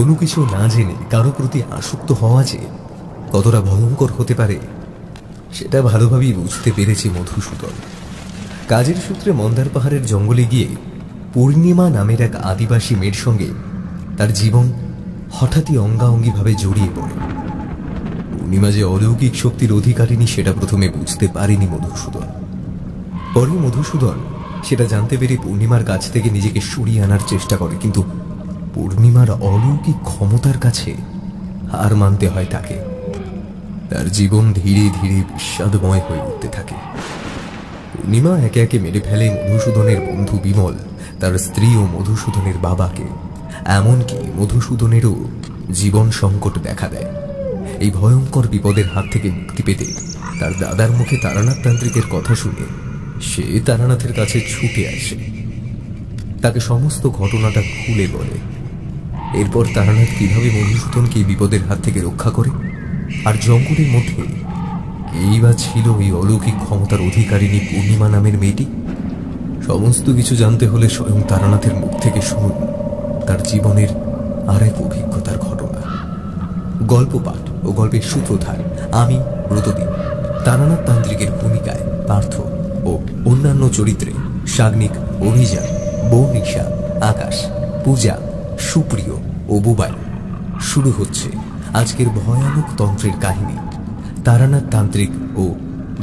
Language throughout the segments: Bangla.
কোনো কিছু না জেনে কারো প্রতি আসক্ত হওয়া যে কতটা ভয়ঙ্কর হতে পারে সেটা ভালোভাবেই বুঝতে পেরেছি মধুসূদন। কাজের সূত্রে মন্দার পাহাড়ের জঙ্গলে গিয়ে পূর্ণিমা নামের এক আদিবাসী মেয়ের সঙ্গে তার জীবন হঠাৎই অঙ্গাঅঙ্গিভাবে জড়িয়ে পড়ে। পূর্ণিমা যে অলৌকিক শক্তির অধিকারিণী সেটা প্রথমে বুঝতে পারেনি মধুসূদন। পরে মধুসূদন সেটা জানতে পেরে পূর্ণিমার কাছ থেকে নিজেকে সরিয়ে আনার চেষ্টা করে, কিন্তু পূর্ণিমার অলৌকিক ক্ষমতার কাছে হার মানতে হয় তাকে। তার জীবন ধীরে ধীরে বিষাদময় হয়ে উঠতে থাকে। পূর্ণিমা একে একে মেরে ফেলে মধুসূদনের বন্ধু বিমল, তার স্ত্রী ও মধুসূদনের বাবাকে। এমনকি মধুসূদনেরও জীবন সংকট দেখা দেয়। এই ভয়ঙ্কর বিপদের হাত থেকে মুক্তি পেতে তার দাদার মুখে তারানাথ তান্ত্রিকের কথা শুনে সে তারানাথের কাছে ছুটে আসে, তাকে সমস্ত ঘটনাটা খুলে বলে। এরপর তারানাথ কিভাবে মধুসূদনকে এই বিপদের হাত থেকে রক্ষা করে, আর জঙ্গলের মধ্যে এই বা ছিল এই অলৌকিক ক্ষমতার অধিকারিণী পূর্ণিমা নামের মেয়েটি, সমস্ত কিছু জানতে হলে স্বয়ং তারানাথের মুখ থেকে শুনুন তার জীবনের আরেক অভিজ্ঞতার ঘটনা। গল্প পাঠ ও গল্পের সূত্রধার আমি ব্রতদীপ। তারানাথ তান্ত্রিকের ভূমিকায় পার্থ ও অন্যান্য চরিত্রে সাগ্নিক, অভিযান, বর্ণিশা, আকাশ, পূজা, সুপ্রিয় ও বুবাই। শুরু হচ্ছে আজকের ভয়ানক তন্ত্রের কাহিনী, তারানাথ তান্ত্রিক ও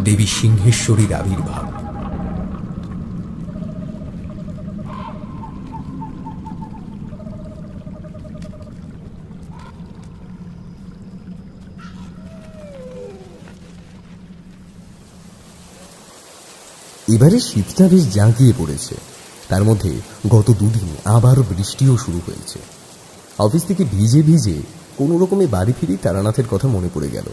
দেবী সিংহেশ্বরীর আবির্ভাব। এবারে শীতটা বেশ জাঁকিয়ে পড়েছে। তার মধ্যে গত দুদিন আবার বৃষ্টিও শুরু হয়েছে। অফিস থেকে ভিজে ভিজে কোনো রকমে বাড়ি ফিরি তারানাথের কথা মনে পড়ে গেল।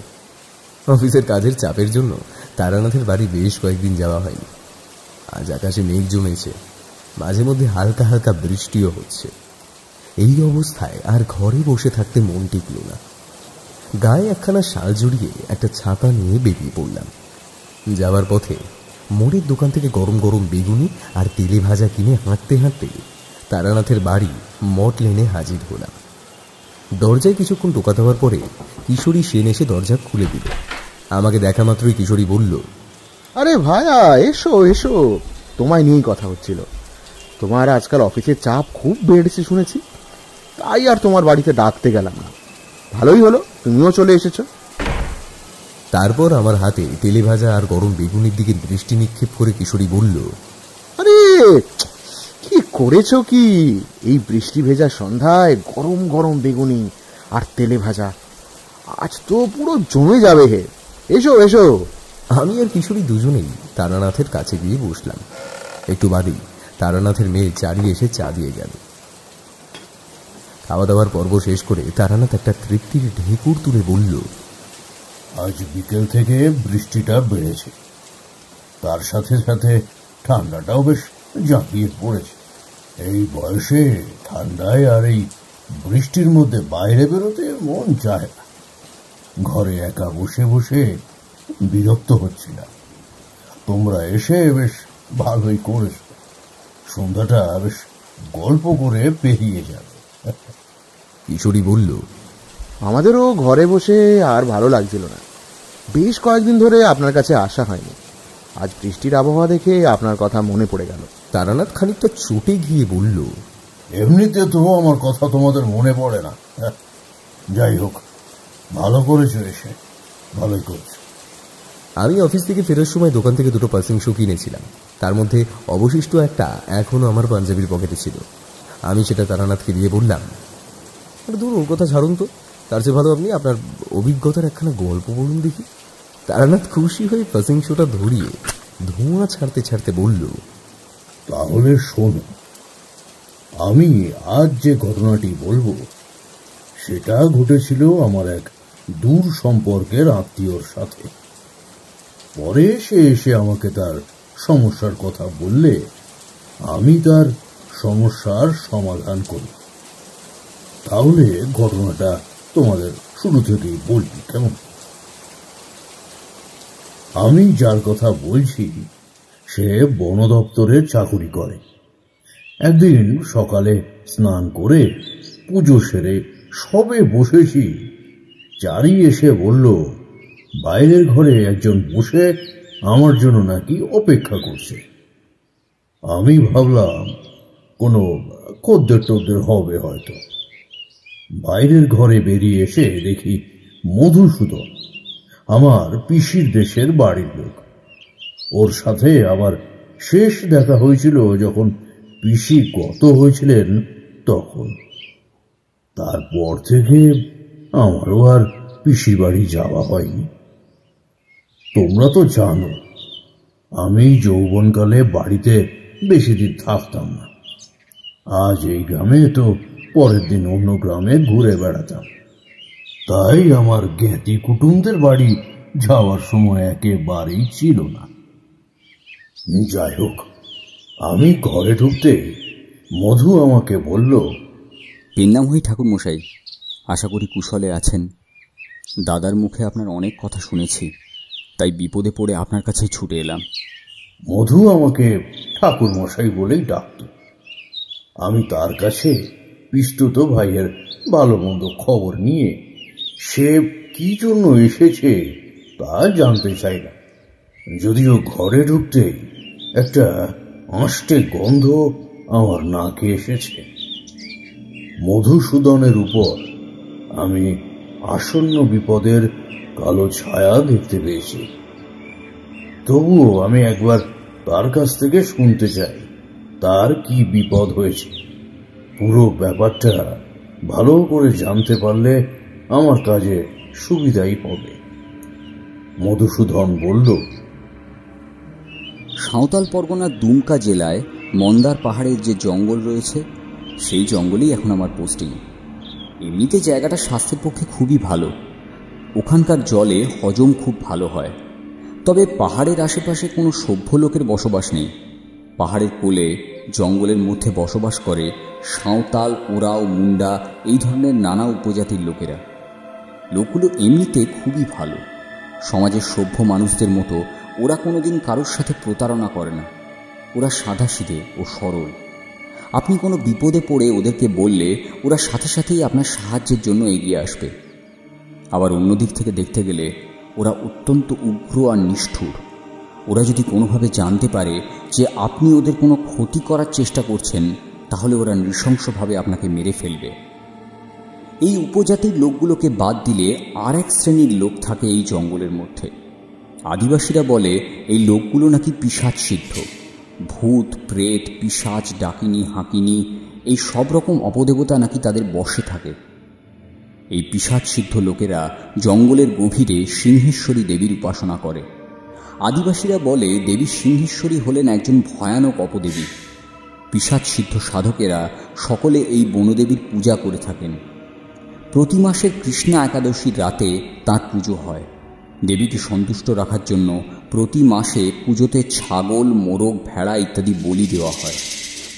অফিসের কাজের চাপের জন্য তারানাথের বাড়ি বেশ কয়েকদিন যাওয়া হয়নি। আজ আকাশে মেঘ জমেছে, মাঝে মধ্যে হালকা হালকা বৃষ্টিও হচ্ছে। এই অবস্থায় আর ঘরে বসে থাকতে মন টিকল না। গায়ে একখানা শাল জড়িয়ে একটা ছাতা নিয়ে বেরিয়ে পড়লাম। যাওয়ার পথে মোড়ের দোকান থেকে গরম গরম বেগুনি আর তেলে ভাজা কিনে হাঁটতে হাঁটতে তারানাথের বাড়ি মঠ লেনে হাজির হলাম। দরজায় কিছুক্ষণ টোকা দেওয়ার পরে কিশোরী সেন এসে দরজা খুলে দিল। আমাকে দেখা মাত্রই কিশোরী বলল, আরে ভাইয়া, এসো এসো, তোমায় নিয়েই কথা হচ্ছিল। তোমার আজকাল অফিসের চাপ খুব বেড়েছে শুনেছি, তাই আর তোমার বাড়িতে ডাকতে গেলাম না। ভালোই হলো তুমিও চলে এসেছো। তারপর আমার হাতে তেলে ভাজা আর গরম বেগুনির দিকে দৃষ্টি নিক্ষেপ করে কিশোরী বলল, আরে কি করেছো কি? এই বৃষ্টি ভেজা সন্ধ্যায় গরম গরম বেগুনি আর তেলে ভাজা, আজ তো পুরো জমে যাবে হে। এসো এসো। আমি আর কিশোরী দুজনেই তারানাথের কাছে গিয়ে বসলাম। একটু বাদেই তারানাথের মেয়ে চারি এসে চা দিয়ে গেল। খাওয়া দাওয়ার পর্ব শেষ করে তারানাথ একটা তৃপ্তির ঢেকুর তুলে বলল, আজ বিকেল থেকে বৃষ্টিটা বেড়েছে, তার সাথে সাথে ঠান্ডাটাও বেশ জাঁকিয়ে পড়েছে। এই বয়সে ঠান্ডায় আর এই বৃষ্টির মধ্যে বাইরে বেরোতে মন চায় না। ঘরে একা বসে বসে বিরক্ত হচ্ছি না। তোমরা এসে বেশ ভালোই করেছ। সন্ধ্যাটা বেশ গল্প করে পেরিয়ে যাবে। কিশোরী বলল, আমাদেরও ঘরে বসে আর ভালো লাগছিল না। বেশ কয়েকদিন ধরে আপনার কাছে আসা হয়নি। আজ বৃষ্টির আবহাওয়া দেখে আপনার কথা মনে পড়ে গেল। তারানাথ খানিকটা চটে গিয়ে বলল, এমনিতে তো আমার কথা তোমাদের মনে পড়ে না। যাই হোক, ভালো করেছো এসে, ভালোই করেছো। আমি অফিস থেকে ফেরার সময় দোকান থেকে দুটো পার্সিং শু কিনেছিলাম। তার মধ্যে অবশিষ্ট একটা এখনো আমার পাঞ্জাবির পকেটে ছিল। আমি সেটা তারানাথকে দিয়ে বললাম, দূর ওর কথা ছাড়ুন তো, তার চেয়ে ভালো আপনি আপনার অভিজ্ঞতার একখানা গল্প বলুন দেখি। তারানাথ খুশি হয়ে পার্সিং শোটা ধরিয়ে ধোঁয়া ছাড়তে ছাড়তে বলল, তাহলে শোনো, আমি আজ যে ঘটনাটি বলবো সেটা ঘটেছিল আমার এক দূর সম্পর্কের আত্মীয়র সাথে। পরে সে এসে আমাকে তার সমস্যার কথা বললে আমি তার সমস্যার সমাধান করি। তাহলে ঘটনাটা তোমাদের শুরু থেকেই বলি, কেমন? আমি যার কথা বলছি সে বন দপ্তরে চাকুরি করে। একদিন সকালে স্নান করে পুজো সেরে সবে বসেছি, চারি এসে বলল বাইরের ঘরে একজন বসে আমার জন্য নাকি অপেক্ষা করছে। আমি ভাবলাম কোনো খদ্দের টদ্দের হবে হয়তো। বাইরের ঘরে বেরিয়ে এসে দেখি মধুসূদন, আমার পিসির দেশের বাড়ির লোক। ওর সাথে আবার শেষ দেখা হয়েছিল যখন পিসি গত হয়েছিলেন তখন। তারপর থেকে আমারও আর পিসির বাড়ি যাওয়া হয়নি। তোমরা তো জানো আমি যৌবনকালে বাড়িতে বেশি দিন থাকতাম না। আজ এই গ্রামে তো পরের দিন অন্য গ্রামে ঘুরে বেড়াতাম। তাই আমার জ্ঞাতি কুটুমদের বাড়ি যাওয়ার সময় একেবারেই ছিল না। যাই হোক, আমি ঘরে ঢুকতে মধু আমাকে বলল, পেন্নাম হই ঠাকুর মশাই, আশা করি কুশলে আছেন। দাদার মুখে আপনার অনেক কথা শুনেছি, তাই বিপদে পড়ে আপনার কাছে ছুটে এলাম। মধু আমাকে ঠাকুর মশাই বলেই ডাকত। আমি তার কাছে পিস্তুত ভাইয়ের ভালো মন্দ খবর নিয়ে সে কি জন্য এসেছে তা জানতে চাইলাম। যদিও ঘরে ঢুকতে একটা আঁশটে গন্ধ আমার নাকে এসেছে। মধুসূদনের উপর আমি আসন্ন বিপদের কালো ছায়া দেখতে পেয়েছি। তবুও আমি একবার তার কাছ থেকে শুনতে চাই তার কি বিপদ হয়েছে। পুরো ব্যাপারটা ভালো করে জানতে পারলে আমার কাজে সুবিধাই হবে। মধুসূদন বলল, সাঁওতাল পরগনার দুমকা জেলায় মন্দার পাহাড়ের যে জঙ্গল রয়েছে সেই জঙ্গলেই এখন আমার পোস্টিং। এমনিতে জায়গাটা স্বাস্থ্যের পক্ষে খুবই ভালো, ওখানকার জলে হজম খুব ভালো হয়। তবে পাহাড়ের আশেপাশে কোনো সভ্য লোকের বসবাস নেই। পাহাড়ের কোলে জঙ্গলের মধ্যে বসবাস করে সাঁওতাল, ওরাও, মুন্ডা এই ধরনের নানা উপজাতির লোকেরা। লোকগুলো এমনিতে খুবই ভালো। সমাজের সভ্য মানুষদের মতো ওরা কোনোদিন কারোর সাথে প্রতারণা করে না। ওরা সাদাসিধে ও সরল। আপনি কোনো বিপদে পড়ে ওদেরকে বললে ওরা সাথে সাথেই আপনার সাহায্যের জন্য এগিয়ে আসবে। আবার অন্যদিক থেকে দেখতে গেলে ওরা অত্যন্ত উগ্র আর নিষ্ঠুর। ওরা যদি কোনোভাবে জানতে পারে যে আপনি ওদের কোনো ক্ষতি করার চেষ্টা করছেন, তাহলে ওরা নৃশংসভাবে আপনাকে মেরে ফেলবে। এই উপজাতির লোকগুলোকে বাদ দিলে আর এক শ্রেণীর লোক থাকে এই জঙ্গলের মধ্যে। আদিবাসীরা বলে এই লোকগুলো নাকি পিশাচ সিদ্ধ। ভূত, প্রেত, পিশাচ, ডাকিনী, হাঁকিনী এই সব রকম অপদেবতা নাকি তাদের বশে থাকে। এই পিশাচ সিদ্ধ লোকেরা জঙ্গলের গভীরে সিংহেশ্বরী দেবীর উপাসনা করে। আদিবাসীরা বলে দেবী সিংহেশ্বরী হলেন একজন ভয়ানক অপদেবী। পিশাচ সিদ্ধ সাধকেরা সকলে এই বনদেবীর পূজা করে থাকেন। প্রতি মাসের কৃষ্ণা একাদশীর রাতে তাঁর পুজো হয়। দেবীকে সন্তুষ্ট রাখার জন্য প্রতি মাসে পুজোতে ছাগল, মোরগ, ভেড়া ইত্যাদি বলি দেওয়া হয়।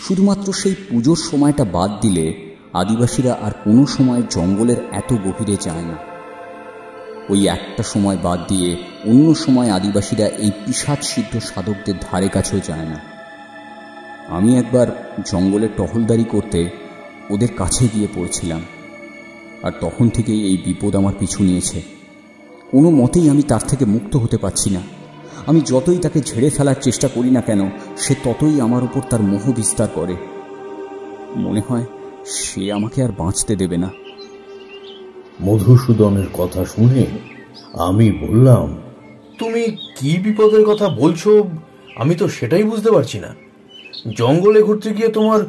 শুধুমাত্র সেই পুজোর সময়টা বাদ দিলে আদিবাসীরা আর কোনো সময় জঙ্গলের এত গভীরে যায় না। ওই একটা সময় বাদ দিয়ে অন্য সময় আদিবাসীরা এই পিশাচ সিদ্ধ সাধকদের ধারে কাছেও যায় না। আমি একবার জঙ্গলে টহলদারি করতে ওদের কাছে গিয়ে পড়েছিলাম, আর তখন থেকেই এই বিপদ আমার পিছু নিয়েছে। কোনো মতেই আমি তার থেকে মুক্ত হতে পারছি না। আমি যতই তাকে ঝেড়ে ফেলার চেষ্টা করি না কেন, সে ততই আমার উপর তার মোহ বিস্তার করে। মনে হয় সে আমাকে আর বাঁচতে দেবে না। মধুসূদনের কথা শুনে আমি বললাম, তুমি কি বিপদের কথা বলছো আমি তো সেটাই বুঝতে পারছি না। জঙ্গলে ঘুরতে গিয়ে তোমার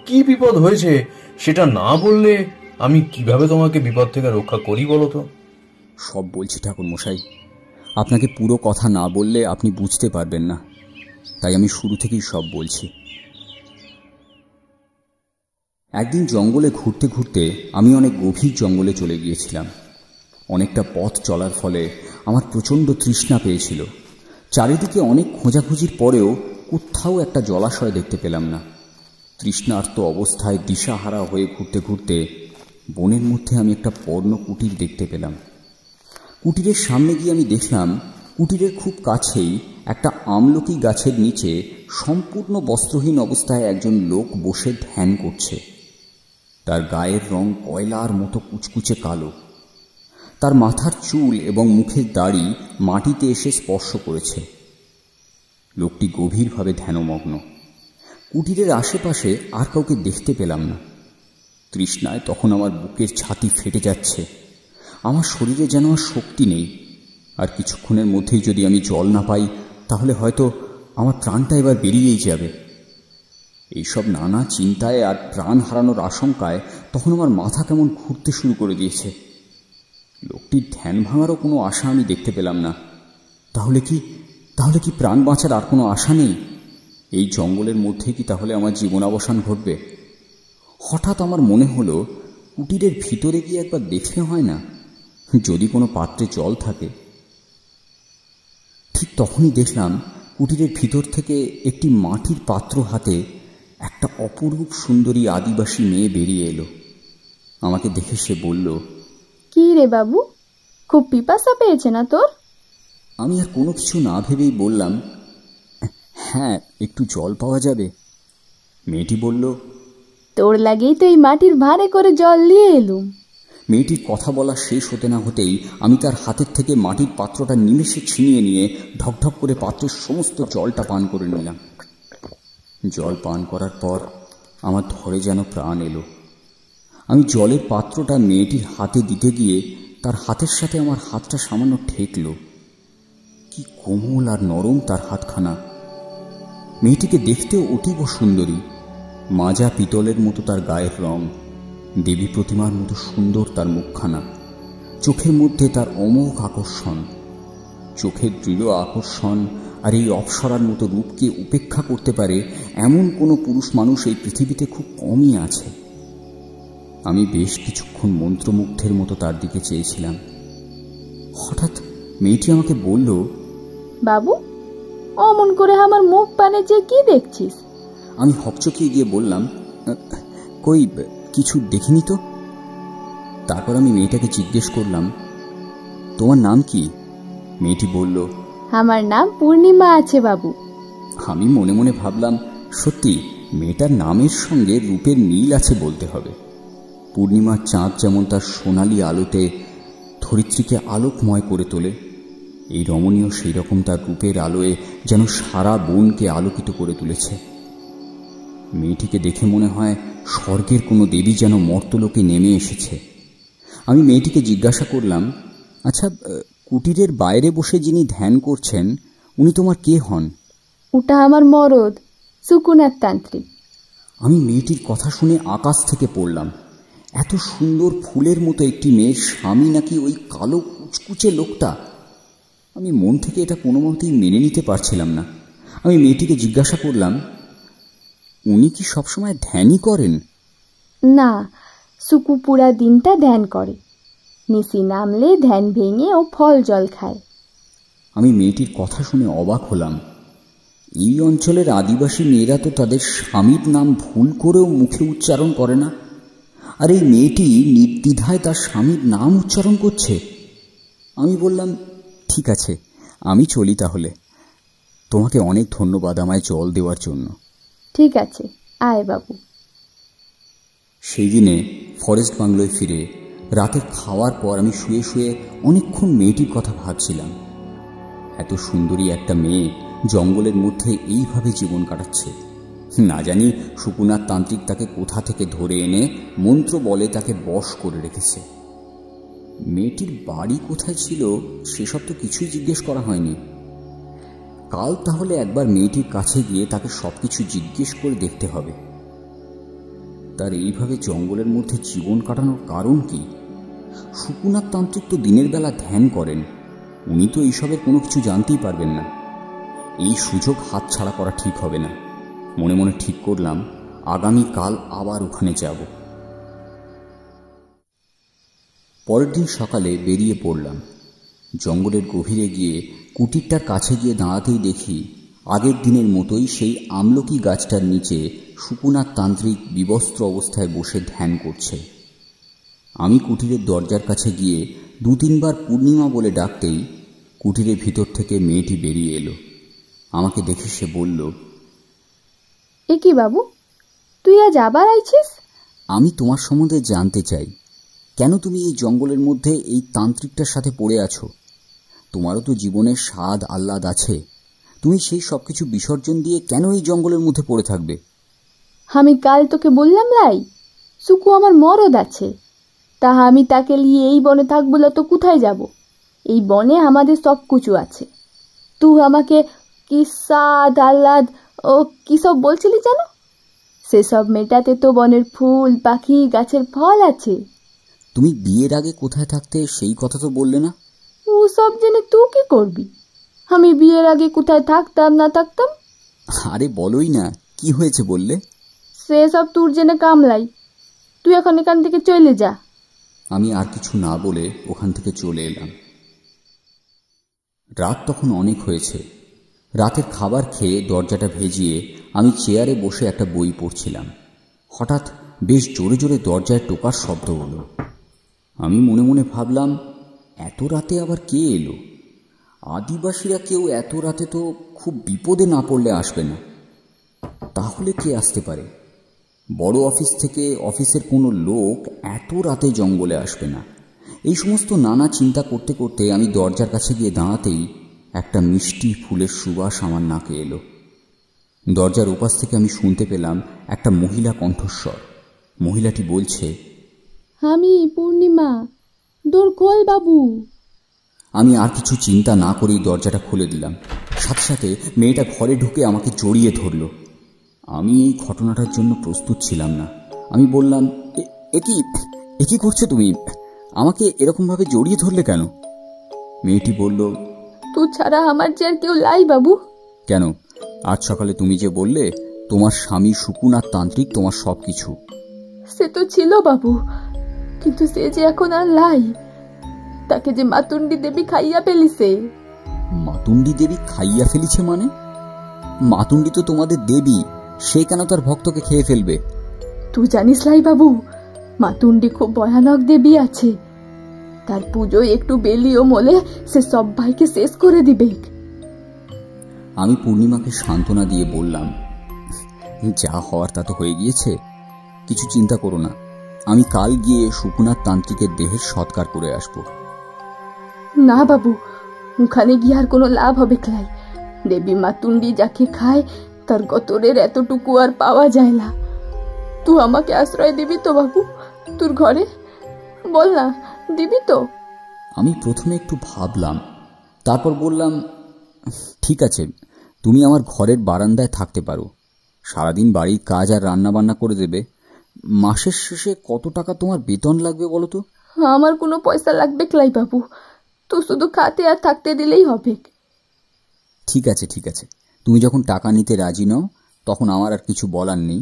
কি বিপদ হয়েছে সেটা না বললে আমি কিভাবে তোমাকে বিপদ থেকে রক্ষা করি বলো তো? সব বলছি ঠাকুর মশাই, আপনাকে পুরো কথা না বললে আপনি বুঝতে পারবেন না, তাই আমি শুরু থেকেই সব বলছি। একদিন জঙ্গলে ঘুরতে ঘুরতে আমি অনেক গভীর জঙ্গলে চলে গিয়েছিলাম। অনেকটা পথ চলার ফলে আমার প্রচণ্ড তৃষ্ণা পেয়েছিল। চারিদিকে অনেক খোঁজাখুঁজির পরেও কোথাও একটা জলাশয় দেখতে পেলাম না। তৃষ্ণার্ত অবস্থায় দিশাহারা হয়ে ঘুরতে ঘুরতে বনের মধ্যে আমি একটা পর্ণ কুটির দেখতে পেলাম। কুটিরের সামনে গিয়ে আমি দেখলাম কুটিরের খুব কাছেই একটা আমলকি গাছের নিচে সম্পূর্ণ বস্ত্রহীন অবস্থায় একজন লোক বসে ধ্যান করছে। তার গায়ের রং কয়লার মতো কুচকুচে কালো। তার মাথার চুল এবং মুখের দাড়ি মাটিতে এসে স্পর্শ করেছে। লোকটি গভীরভাবে ধ্যানমগ্ন। কুটিরের আশেপাশে আর কাউকে দেখতে পেলাম না। তৃষ্ণায় তখন আমার বুকের ছাতি ফেটে যাচ্ছে। আমার শরীরে যেন আর শক্তি নেই। আর কিছুক্ষণের মধ্যেই যদি আমি জল না পাই তাহলে হয়তো আমার প্রাণটা এবার বেরিয়েই যাবে। এইসব নানা চিন্তায় আর প্রাণ হারানোর আশঙ্কায় তখন আমার মাথা কেমন ঘুরতে শুরু করে দিয়েছে। লোকটির ধ্যান ভাঙারও কোনো আশা আমি দেখতে পেলাম না। তাহলে কি প্রাণ বাঁচার আর কোনো আশা নেই? এই জঙ্গলের মধ্যে কি তাহলে আমার জীবনাবসান ঘটবে? হঠাৎ আমার মনে হলো কুটিরের ভিতরে গিয়ে একবার দেখলে হয় না, যদি কোনো পাত্রে জল থাকে। ঠিক তখনই দেখলাম কুটিরের ভিতর থেকে একটি মাটির পাত্র হাতে একটা অপরূপ সুন্দরী আদিবাসী মেয়ে বেরিয়ে এলো। আমাকে দেখে সে বলল, কি রে বাবু, খুব পিপাসা পেয়েছে না তোর? আমি আর কোনো কিছু না ভেবেই বললাম, হ্যাঁ, একটু জল পাওয়া যাবে? মেয়েটি বলল, তোর লাগেই তো এই মাটির ভাঁড়ে করে জল নিয়ে এলুম। মেয়েটির কথা বলা শেষ হতে না হতেই আমি তার হাতের থেকে মাটির পাত্রটা নিমেষে ছিনিয়ে নিয়ে ঢকঢক করে পাত্রের সমস্ত জলটা পান করে নিলাম। জল পান করার পর আমার ধরে যেন প্রাণ এলো। আমি জলের পাত্রটা মেয়েটির হাতে দিতে গিয়ে তার হাতের সাথে আমার হাতটা সামান্য ঠেকল। কি কোমল আর নরম তার হাতখানা! মেয়েটিকে দেখতেও অতীব সুন্দরী। মাজা পিতলের মতো তার গায়ের রং, দেবী প্রতিমার মতো সুন্দর তার মুখখানা। চোখের মধ্যে তার অমোঘ আকর্ষণ। চোখের দৃঢ় আকর্ষণ আর এই অপ্সরার মতো রূপকে উপেক্ষা করতে পারে এমন কোনো পুরুষ মানুষ এই পৃথিবীতে খুব কমই আছে। আমি বেশ কিছুক্ষণ মন্ত্রমুগ্ধের মতো তার দিকে চেয়েছিলাম। হঠাৎ মেয়েটি আমাকে বলল, বাবু, অমন করে আমার মুখ পানে যে কি দেখছিস? আমি হকচকিয়ে গিয়ে বললাম, কই, কিছু দেখিনি তো। তারপর আমি মেয়েটাকে জিজ্ঞেস করলাম, তোমার নাম কি? মেয়েটি বলল, আমার নাম পূর্ণিমা আছে বাবু। আমি মনে মনে ভাবলাম, সত্যি মেয়েটার নামের সঙ্গে রূপের মিল আছে বলতে হবে। পূর্ণিমার চাঁদ যেমন তার সোনালি আলোতে ধরিত্রীকে আলোকময় করে তোলে, এই রমণীয় সেই রকম তার রূপের আলোয় যেন সারা বনকে আলোকিত করে তুলেছে। মেয়েটিকে দেখে মনে হয় স্বর্গের কোনো দেবী যেন মর্তলোকে নেমে এসেছে। আমি মেয়েটিকে জিজ্ঞাসা করলাম, আচ্ছা, কুটিরের বাইরে বসে যিনি ধ্যান করছেন উনি তোমার কে হন? ওটা আমার মরদ, সুকুনাথ তান্ত্রিক। আমি মেয়েটির কথা শুনে আকাশ থেকে পড়লাম। এত সুন্দর ফুলের মতো একটি মেয়ের স্বামী নাকি ওই কালো কুচকুচে লোকটা! আমি মন থেকে এটা কোনো মতেই মেনে নিতে পারছিলাম না। আমি মেয়েটিকে জিজ্ঞাসা করলাম, উনি কি সবসময় ধ্যানই করেন? না, সুকু পুরা দিনটা ধ্যান করে। নিশি নামলে ধ্যান ভেঙে ও ফল জল খায়। আমি মেয়েটির কথা শুনে অবাক হলাম। এই অঞ্চলের আদিবাসী মেয়েরা তো তাদের স্বামীর নাম ভুল করেও মুখে উচ্চারণ করে না, আর এই মেয়েটি নির্দ্বিধায় তার স্বামীর নাম উচ্চারণ করছে। আমি বললাম, ঠিক আছে, আমি চলি তাহলে। তোমাকে অনেক ধন্যবাদ আমায় জল দেওয়ার জন্য। ঠিক আছে, আয় বাবু। সেই দিনে ফরেস্ট বাংলোয় ফিরে রাতে খাওয়ার পর আমি শুয়ে শুয়ে অনেকক্ষণ মেয়েটির কথা ভাবছিলাম। এত সুন্দরী একটা মেয়ে জঙ্গলের মধ্যে এইভাবে জীবন কাটাচ্ছে। না জানি সুকুনাথ তান্ত্রিক তাকে কোথা থেকে ধরে এনে মন্ত্র বলে তাকে বশ করে রেখেছে। মেয়েটির বাড়ি কোথায় ছিল সেসব তো কিছুই জিজ্ঞেস করা হয়নি। কাল তাহলে একবার মেয়েটির কাছে গিয়ে তাকে সবকিছু জিজ্ঞেস করে দেখতে হবে। তার এইভাবে জঙ্গলের মধ্যে জীবন কাটানোর কারণ কি? সুকুনাথ তান্ত্রিক তো দিনের বেলা ধ্যান করেন, উনি তো এইসবের কোনো কিছু জানতেই পারবেন না। এই সুযোগ হাতছাড়া করা ঠিক হবে না। মনে মনে ঠিক করলাম আগামীকাল আবার ওখানে যাব। পরের দিন সকালে বেরিয়ে পড়লাম। জঙ্গলের গভীরে গিয়ে কুটিরটার কাছে গিয়ে দাঁড়াতেই দেখি আগের দিনের মতোই সেই আমলকি গাছটার নিচে সুকুনাথ তান্ত্রিক বিবস্ত্র অবস্থায় বসে ধ্যান করছে। আমি কুটিরের দরজার কাছে গিয়ে 2-3 বার পূর্ণিমা বলে ডাকতেই কুটিরের ভিতর থেকে মেয়েটি বেরিয়ে এলো। আমাকে দেখে সে বলল, এ কি বাবু, তুই আজ আবার আইছিস? আমি তোমার সম্বন্ধে জানতে চাই, কেন তুমি এই জঙ্গলের মধ্যে এই তান্ত্রিকটার সাথে পড়ে আছো? তোমারও তো জীবনের স্বাদ আহ্লাদ আছে, তুমি সেই সবকিছু বিসর্জন দিয়ে কেন এই জঙ্গলের মধ্যে পড়ে থাকবে? আমি কাল তোকে বললাম লাই, সুকু আমার মরদ আছে, তাহা আমি তাকে নিয়ে এই বনে থাকবো না তো কোথায় যাব? এই বনে আমাদের সব কিছু আছে। তুই আমাকে কি স্বাদ আহ্লাদ ও কি সব বলছিলি জানো? সেসব মেটাতে তো বনের ফুল পাখি গাছের ফল আছে। তুমি বিয়ের আগে কোথায় থাকতে সেই কথা তো বললে না? ও সব জেনে তুই কি করবি? আমি বিয়ের আগে কোথায় থাকতাম না থাকতাম? আরে বলোই না, কি হয়েছে বললে? সেসব তোর জেনে কামলাই, তুই এখন এখান থেকে চলে যা। আমি আর কিছু না বলে ওখান থেকে চলে এলাম। রাত তখন অনেক হয়েছে। রাতের খাবার খেয়ে দরজাটা ভেজিয়ে আমি চেয়ারে বসে একটা বই পড়ছিলাম। হঠাৎ বেশ জোরে জোরে দরজায় টোকার শব্দ হলো। আমি মনে মনে ভাবলাম, এত রাতে আবার কে এলো? আদিবাসীরা কেউ এত রাতে তো খুব বিপদে না পড়লে আসবে না। তাহলে কে আসতে পারে? বড় অফিস থেকে অফিসের কোনো লোক এত রাতে জঙ্গলে আসবে না। এই সমস্ত নানা চিন্তা করতে করতে আমি দরজার কাছে গিয়ে দাঁড়াতেই একটা মিষ্টি ফুলের সুবাস আমার নাকে এলো। দরজার ওপাশ থেকে আমি শুনতে পেলাম একটা মহিলা কণ্ঠস্বর। মহিলাটি বলছে, আমি পূর্ণিমা, দোর খোল বাবু। আমি আর কিছু চিন্তা না করেই দরজাটা খুলে দিলাম। সাথে সাথে মেয়েটা ঘরে ঢুকে আমাকে জড়িয়ে ধরল। আমি এই ঘটনাটার জন্য প্রস্তুত ছিলাম না। আমি বললাম, এ কি করছো তুমি? আমাকে এরকমভাবে জড়িয়ে ধরলে কেন? মেয়েটি বলল, তুই ছাড়া আমার যে আর কেউ লাই বাবু। কেন? আজ সকালে তুমি যে বললে তোমার স্বামী সুকুনাথ তান্ত্রিক তোমার সব কিছু। সে তো ছিল বাবু, কিন্তু সে যে এখন আর লাই। তাকে যে মাতুন্ডি দেবী খাইয়া ফেলিছে। মাতুন্ডি দেবী খাইয়া ফেলিছে মানে? মাতুন্ডি তো তোমাদের দেবী, সে কেন তার ভক্তকে খেয়ে ফেলবে? তুই জানিস লাই বাবু, মাতুন্ডি খুব ভয়ানক দেবী আছে। তার পুজোয় একটু বেলিও মলে সে সব ভাইকে শেষ করে দিবে। আমি পূর্ণিমাকে সান্ত্বনা দিয়ে বললাম, যা হওয়ার তা তো হয়ে গিয়েছে, কিছু চিন্তা করো না। আমি কাল গিয়ে সুকুনাথ তান্ত্রিকের দেহের সৎকার করে আসব। না বাবু, ওখানে গিয়ে আর কোনো লাভ হবে ক্লাই। দেবী মাতুন্ডি যাকে খায় তার গতরের এতটুকু আর পাওয়া যায় না। তুই আমাকে আশ্রয় দিবি তো বাবু তোর ঘরে? বল না, দিবি তো? আমি প্রথমে একটু ভাবলাম, তারপর বললাম, ঠিক আছে, তুমি আমার ঘরের বারান্দায় থাকতে পারো। সারাদিন বাড়ির কাজ আর রান্না বান্না করে দেবে। মাসের শেষে কত টাকা তোমার বেতন লাগবে বলো তো? আমার কোনো পয়সা লাগবে ক্লাই বাবু, তুই শুধু খাতে আর থাকতে দিলেই হবে। ঠিক আছে, ঠিক আছে, তুমি যখন টাকা নিতে রাজি নও তখন আমার আর কিছু বলার নেই।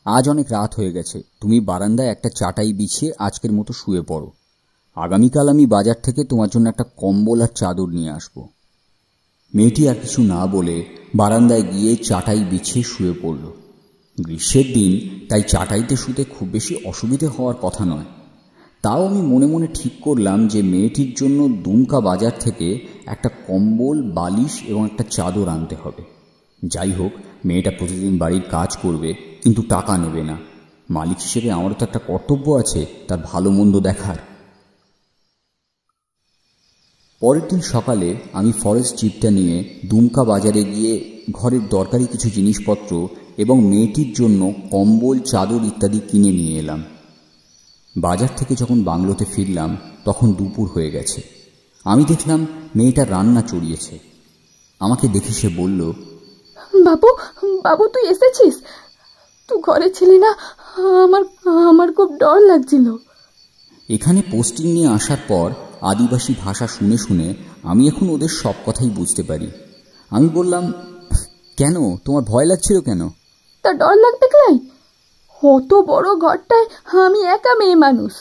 আজ অনেক রাত হয়ে গেছে, তুমি বারান্দায় একটা চাটাই বিছিয়ে আজকের মতো শুয়ে পড়ো। আগামীকাল আমি বাজার থেকে তোমার জন্য একটা কম্বল আর চাদর নিয়ে আসব। মেয়েটি আর কিছু না বলে বারান্দায় গিয়ে চাটাই বিছিয়ে শুয়ে পড়ল। গ্রীষ্মের দিন, তাই চাটাইতে শুতে খুব বেশি অসুবিধে হওয়ার কথা নয়। তাও আমি মনে মনে ঠিক করলাম যে মেয়েটির জন্য দুমকা বাজার থেকে একটা কম্বল, বালিশ এবং একটা চাদর আনতে হবে। যাই হোক, মেয়েটা প্রতিদিন বাড়ির কাজ করবে, কিন্তু টাকা নেবে না। মালিক হিসেবে আমারও তো একটা কর্তব্য আছে তার ভালো মন্দ দেখার। পরের দিন সকালে আমি ফরেস্ট জিপটা নিয়ে দুমকা বাজারে গিয়ে ঘরের দরকারি কিছু জিনিসপত্র এবং মেয়েটির জন্য কম্বল, চাদর ইত্যাদি কিনে নিয়ে এলাম। বাজার থেকে যখন বাংলোতে ফিরলাম তখন দুপুর হয়ে গেছে। আমি দেখলাম মেয়েটা রান্না চড়িয়েছে। আমাকে দেখে সে বলল, বাবু, বাবু তুই এসেছিস? তুই ঘরে ছিলি না? আমার খুব ডর লাগছিল। এখানে পোস্টিং নিয়ে আসার পর আদিবাসী ভাষা শুনে শুনে আমি এখন ওদের সব কথাই বুঝতে পারি। আমি বললাম, কেন, তোমার ভয় লাগছিল কেন? তা ডর লাগবে ক্লাই? অত বড় ঘরটায় আমি একা মেয়ে মানুষ।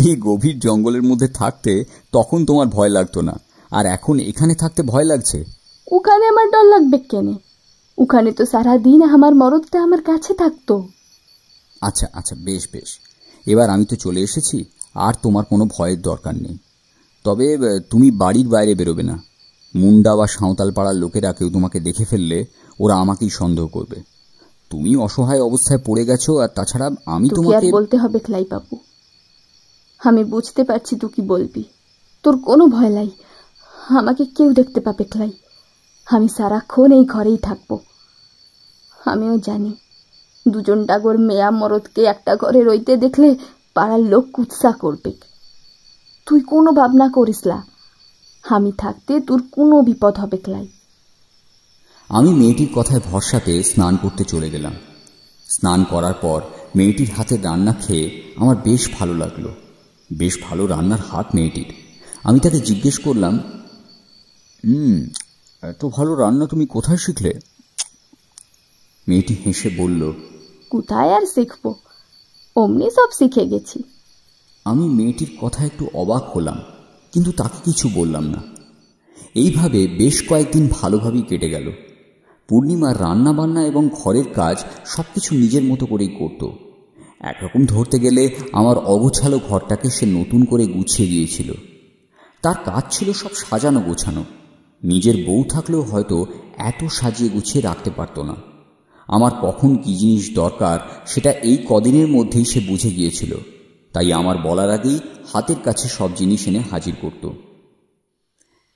এই গভীর জঙ্গলের মধ্যে থাকতে তখন তোমার ভয় লাগতো না, আর এখন এখানে থাকতে ভয় লাগছে? ওখানে আমার ডর লাগবে কেন? ওখানে তো সারাদিন আমার মরদটা আমার কাছে থাকতো। আচ্ছা আচ্ছা, বেশ বেশ, এবার আমি তো চলে এসেছি, আর তোমার কোনো ভয়ের দরকার নেই। তবে তুমি বাড়ির বাইরে বেরোবে না। মুন্ডা বা সাঁওতাল পাড়ার লোকেরা কেউ তোমাকে দেখে ফেললে ওরা আমাকেই সন্দেহ করবে। তুমি অসহায় অবস্থায় পড়ে গেছো, আর তাছাড়া আমি তোকে তোমাকে আর বলতে হবে ক্লাই বাবু, আমি বুঝতে পারছি তুই কি বলবি। তোর কোনো ভয় নাই, আমাকে কেউ দেখতে পাবে ক্লাই, আমি সারাক্ষণ এই ঘরেই থাকবো। আমিও জানি দুজন ডাগর মেয়া মরদকে একটা ঘরে রইতে দেখলে পাড়ার লোক কুৎসা করবে। তুই কোনো ভাবনা করিস না, আমি থাকতে তোর কোনো বিপদ হবে ক্লাই। আমি মেয়েটির কথায় ভরসা পেয়ে স্নান করতে চলে গেলাম। স্নান করার পর মেয়েটির হাতে রান্না খেয়ে আমার বেশ ভালো লাগলো। বেশ ভালো রান্নার হাত মেয়েটির। আমি তাকে জিজ্ঞেস করলাম, এত ভালো রান্না তুমি কোথায় শিখলে? মেয়েটি হেসে বলল, কোথায় আর শিখবো, অমনি সব শিখে গেছি। আমি মেয়েটির কথা একটু অবাক হলাম, কিন্তু তাকে কিছু বললাম না। এইভাবে বেশ কয়েকদিন ভালোভাবেই কেটে গেল। পূর্ণিমার রান্না বান্না এবং ঘরের কাজ সবকিছু নিজের মতো করেই করত। একরকম ধরতে গেলে আমার অগোছালো ঘরটাকে সে নতুন করে গুছিয়ে দিয়েছিল। তার কাজ ছিল সব সাজানো গোছানো। নিজের বউ থাকলেও হয়তো এত সাজিয়ে গুছিয়ে রাখতে পারত না। আমার কখন কী জিনিস দরকার সেটা এই কদিনের মধ্যেই সে বুঝে গিয়েছিল, তাই আমার বলার আগেই হাতের কাছে সব জিনিস এনে হাজির করত।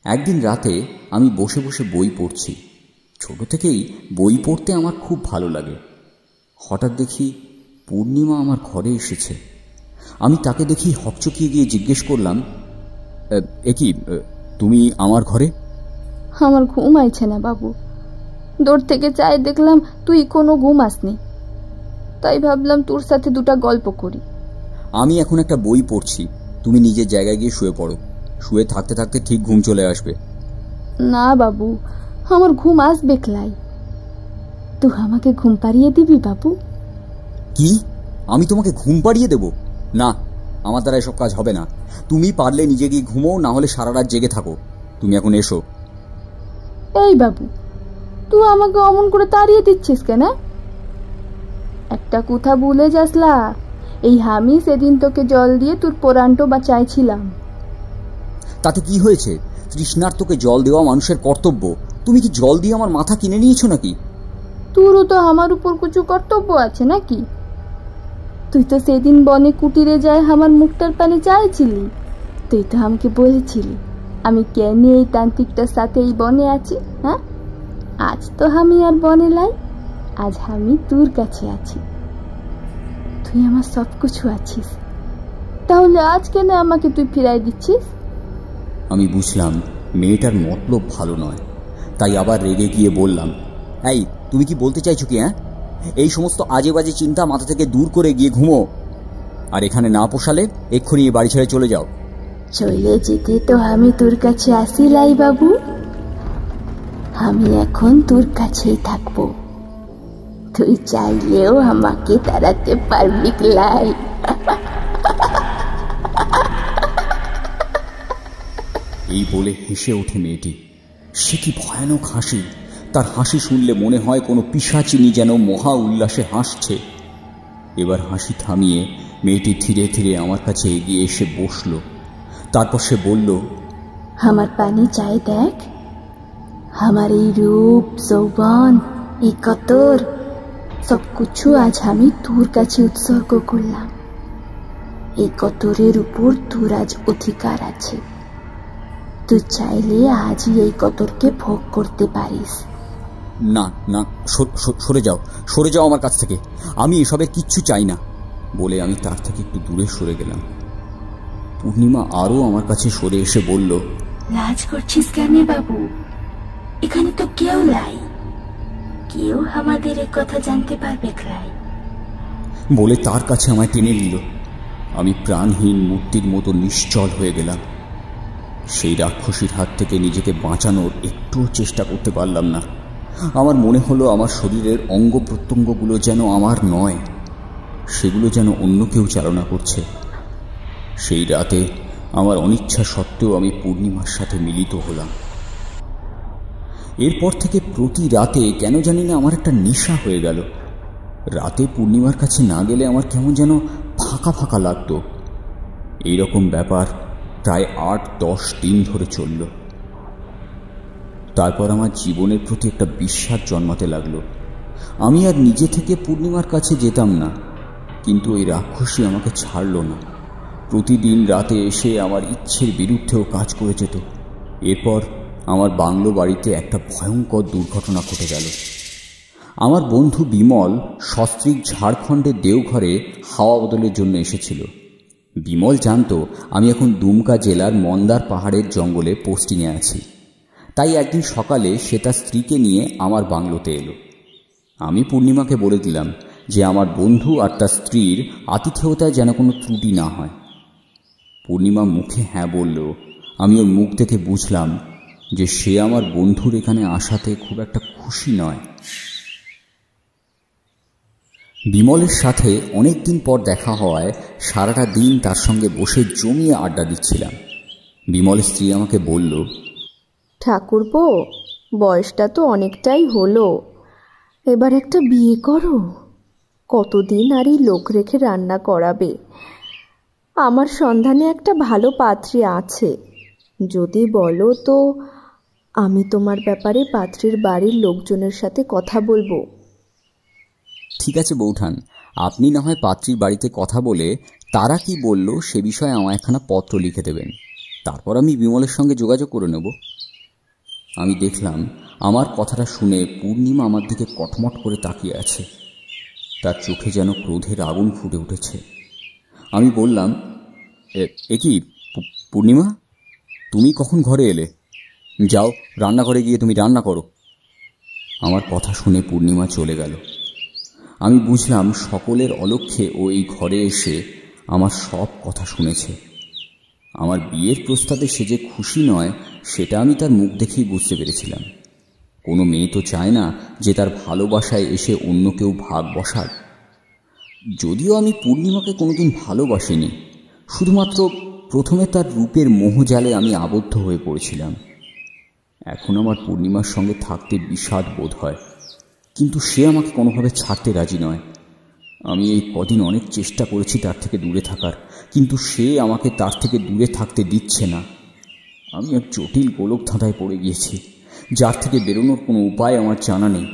একদিন রাতে আমি বসে বসে বই পড়ছি। ছোট থেকেই বই পড়তে আমার খুব ভালো লাগে। হঠাৎ দেখি পূর্ণিমা আমার ঘরে এসেছে। আমি তাকে দেখি হকচকিয়ে গিয়ে জিজ্ঞেস করলাম, এ কি তুমি আমার ঘরে? আমার ঘুম আইছে না বাবু, দূর থেকে চাই দেখলাম তুই কোনো ঘুম আসনি, তাই ভাবলাম তোর সাথে দুটা গল্প করি। আমি এখন একটা বই পড়ছি, তুমি নিজের জায়গায় গিয়ে শুয়ে পড়ো। শুয়ে থাকতে থাকতে ঠিক ঘুম চলে আসবে। না বাবু, আমার ঘুম আসবে ক্লাই, তুই আমাকে ঘুম পাড়িয়ে দিবি বাবু? কি? আমি তোমাকে ঘুম পাড়িয়ে দেব? না, আমার দ্বারা এসব কাজ হবে না। তুমি পারলে নিজে গিয়ে ঘুমো, না হলে সারা রাত জেগে থাকো। তুমি এখন এসো। এই বাবু, তুই আমাকে অমন করে তাড়িয়ে দিচ্ছিস কেন? একটা কথা ভুলে যাসলা, এই আমি সেদিন তোকে জল দিয়ে তোর পোড়ানটো বাঁচাইছিলাম। তাতে কি হয়েছে? তৃষ্ণার্তকে জল দেওয়া মানুষের কর্তব্য। তুমি কি জল দিয়ে আমার মাথা কিনে নিয়েছো নাকি? তোরও তো আমার উপর কিছু কর্তব্য আছে নাকি? তুই তো সেদিন বনে কুটিরে যায় আমার মুখটার পানি চাইছিলি। তুই তো আমাকে বলেছিলি আমি কেন এই তান্ত্রিকটার সাথে এই বনে আছি। হ্যাঁ, আজ তো আমি আর বনে লাই, আজ আমি তোর কাছে আছি। তুই আমার সব কিছু আছিস, তাহলে আজ কেন আমাকে তুই ফিরাই দিচ্ছিস? আমি বুঝলাম মেয়েটার মতলব ভালো নয়, তাই আবার রেগে গিয়ে বললাম, এই তুমি কি বলতে চাইছো কি? এই সমস্ত আজে বাজে চিন্তা মাথা থেকে দূর করে গিয়ে ঘুমো। আর এখানে না পোষালে এক্ষুনি বাড়ি ছেড়ে চলে যাও। চলে যেতে তো আমি তোর কাছে আসি লাই বাবু, আমি এখন তোর কাছেই থাকবো। তুই চাইলেও আমাকে তাড়াতে পারবি লাই। এই বলে হেসে ওঠে মেয়েটি। সে কি ভয়ানক হাসি! তার হাসি শুনলে মনে হয় কোনো পিশাচিনী যেন মহা উল্লাসে হাসছে। এবার হাসি থামিয়ে মেয়েটি ধীরে ধীরে আমার কাছে এগিয়ে এসে বসল। তারপর সে বলল, আমার পানি চাই দেখ, আমার এই রূপ যৌবন এই কতর সব কিছু আজ আমি তোর কাছে উৎসর্গ করলাম। এই কতরের উপর তোর আজ অধিকার আছে। তুই চাইলে আজই এই কতরকে ভোগ করতে পারিস। না না, সরে যাও, সরে যাও আমার কাছ থেকে, আমি এসবের কিচ্ছু চাই না বলে আমি তার থেকে একটু দূরে সরে গেলাম। পূর্ণিমা আরও আমার কাছে সরে এসে বলল, লাজ করছিস কেন বাবু? এখানে তো কেউ নাই, কেউ আমাদের এই কথা জানতে পারবে ক্লাই। বলে তার কাছে আমায় টেনে নিল। আমি প্রাণহীন মূর্তির মতো নিশ্চল হয়ে গেলাম। সেই রাক্ষসীর হাত থেকে নিজেকে বাঁচানোর একটুও চেষ্টা করতে পারলাম না। আমার মনে হলো আমার শরীরের অঙ্গ প্রত্যঙ্গগুলো যেন আমার নয়, সেগুলো যেন অন্য কেউ চালনা করছে। সেই রাতে আমার অনিচ্ছা সত্ত্বেও আমি পূর্ণিমার সাথে মিলিত হলাম। এরপর থেকে প্রতি রাতে কেন জানি না আমার একটা নেশা হয়ে গেল। রাতে পূর্ণিমার কাছে না গেলে আমার কেমন যেন ফাঁকা ফাঁকা লাগতো। এইরকম ব্যাপার প্রায় 8-10 দিন ধরে চলল। তারপর আমার জীবনের প্রতি একটা বিশ্বাস জন্মাতে লাগলো। আমি আর নিজে থেকে পূর্ণিমার কাছে যেতাম না, কিন্তু ওই রাক্ষসী আমাকে ছাড়ল না। প্রতিদিন রাতে এসে আমার ইচ্ছের বিরুদ্ধেও কাজ করে যেত। এরপর আমার বাংলো বাড়িতে একটা ভয়ঙ্কর দুর্ঘটনা ঘটে গেল। আমার বন্ধু বিমল সস্ত্রীক ঝাড়খণ্ডের দেওঘরে হাওয়া বদলের জন্য এসেছিল। বিমল জানত আমি এখন দুমকা জেলার মন্দার পাহাড়ের জঙ্গলে পোস্টিংয়ে আছি, তাই একদিন সকালে সে তার স্ত্রীকে নিয়ে আমার বাংলোতে এলো। আমি পূর্ণিমাকে বলে দিলাম যে আমার বন্ধু আর তার স্ত্রীর আতিথেয়তায় যেন কোনো ত্রুটি না হয়। পূর্ণিমা মুখে হ্যাঁ বলল। আমি ওর মুখ দেখে বুঝলাম যে সে আমার বন্ধুর এখানে আসাতে খুব একটা খুশি নয়। বিমলের সাথে অনেক দিন পর দেখা হওয়ায় সারাটা দিন তার সঙ্গে বসে জমিয়ে আড্ডা দিচ্ছিলাম। বিমলের স্ত্রী আমাকে বলল, ঠাকুরপো, বয়সটা তো অনেকটাই হলো, এবার একটা বিয়ে করো। কতদিন আর এই লোক রেখে রান্না করাবে? আমার সন্ধানে একটা ভালো পাত্রী আছে, যদি বলো তো আমি তোমার ব্যাপারে পাত্রীর বাড়ির লোকজনের সাথে কথা বলবো। ঠিক আছে বৌঠান, আপনি না হয় পাত্রীর বাড়িতে কথা বলে তারা কি বলল সে বিষয়ে আমায় একখানা পত্র লিখে দেবেন, তারপর আমি বিমলের সঙ্গে যোগাযোগ করে নেব। আমি দেখলাম আমার কথাটা শুনে পূর্ণিমা আমার দিকে কটমট করে তাকিয়ে আছে। তার চোখে যেন ক্রোধের আগুন ফুটে উঠেছে। আমি বললাম, এ কি পূর্ণিমা, তুমি কখন ঘরে এলে? যাও, রান্নাঘরে গিয়ে তুমি রান্না করো। আমার কথা শুনে পূর্ণিমা চলে গেল। আমি বুঝলাম সকলের অলক্ষ্যে ও এই ঘরে এসে আমার সব কথা শুনেছে। আমার বিয়ের প্রস্তাবে সে যে খুশি নয় সেটা আমি তার মুখ দেখেই বুঝতে পেরেছিলাম। কোনো মেয়ে তো চায় না যে তার ভালোবাসায় এসে অন্য কেউ ভাগ বসাক। যদিও আমি পূর্ণিমাকে কোনোদিন ভালোবাসিনি, শুধুমাত্র প্রথমে তার রূপের মোহজালে আমি আবদ্ধ হয়ে পড়েছিলাম। এখন আমার পূর্ণিমার সঙ্গে থাকতে বিষাদ বোধ হয়, কিন্তু সে আমাকে কোনোভাবে ছাড়তে রাজি নয়। আমি এই কদিন অনেক চেষ্টা করেছি তার থেকে দূরে থাকার, কিন্তু সে আমাকে তার থেকে দূরে থাকতে দিচ্ছে না। আমি এক জটিল গোলক ধাঁধায় পড়ে গিয়েছি, যার থেকে বেরোনোর কোনো উপায় আমার জানা নেই।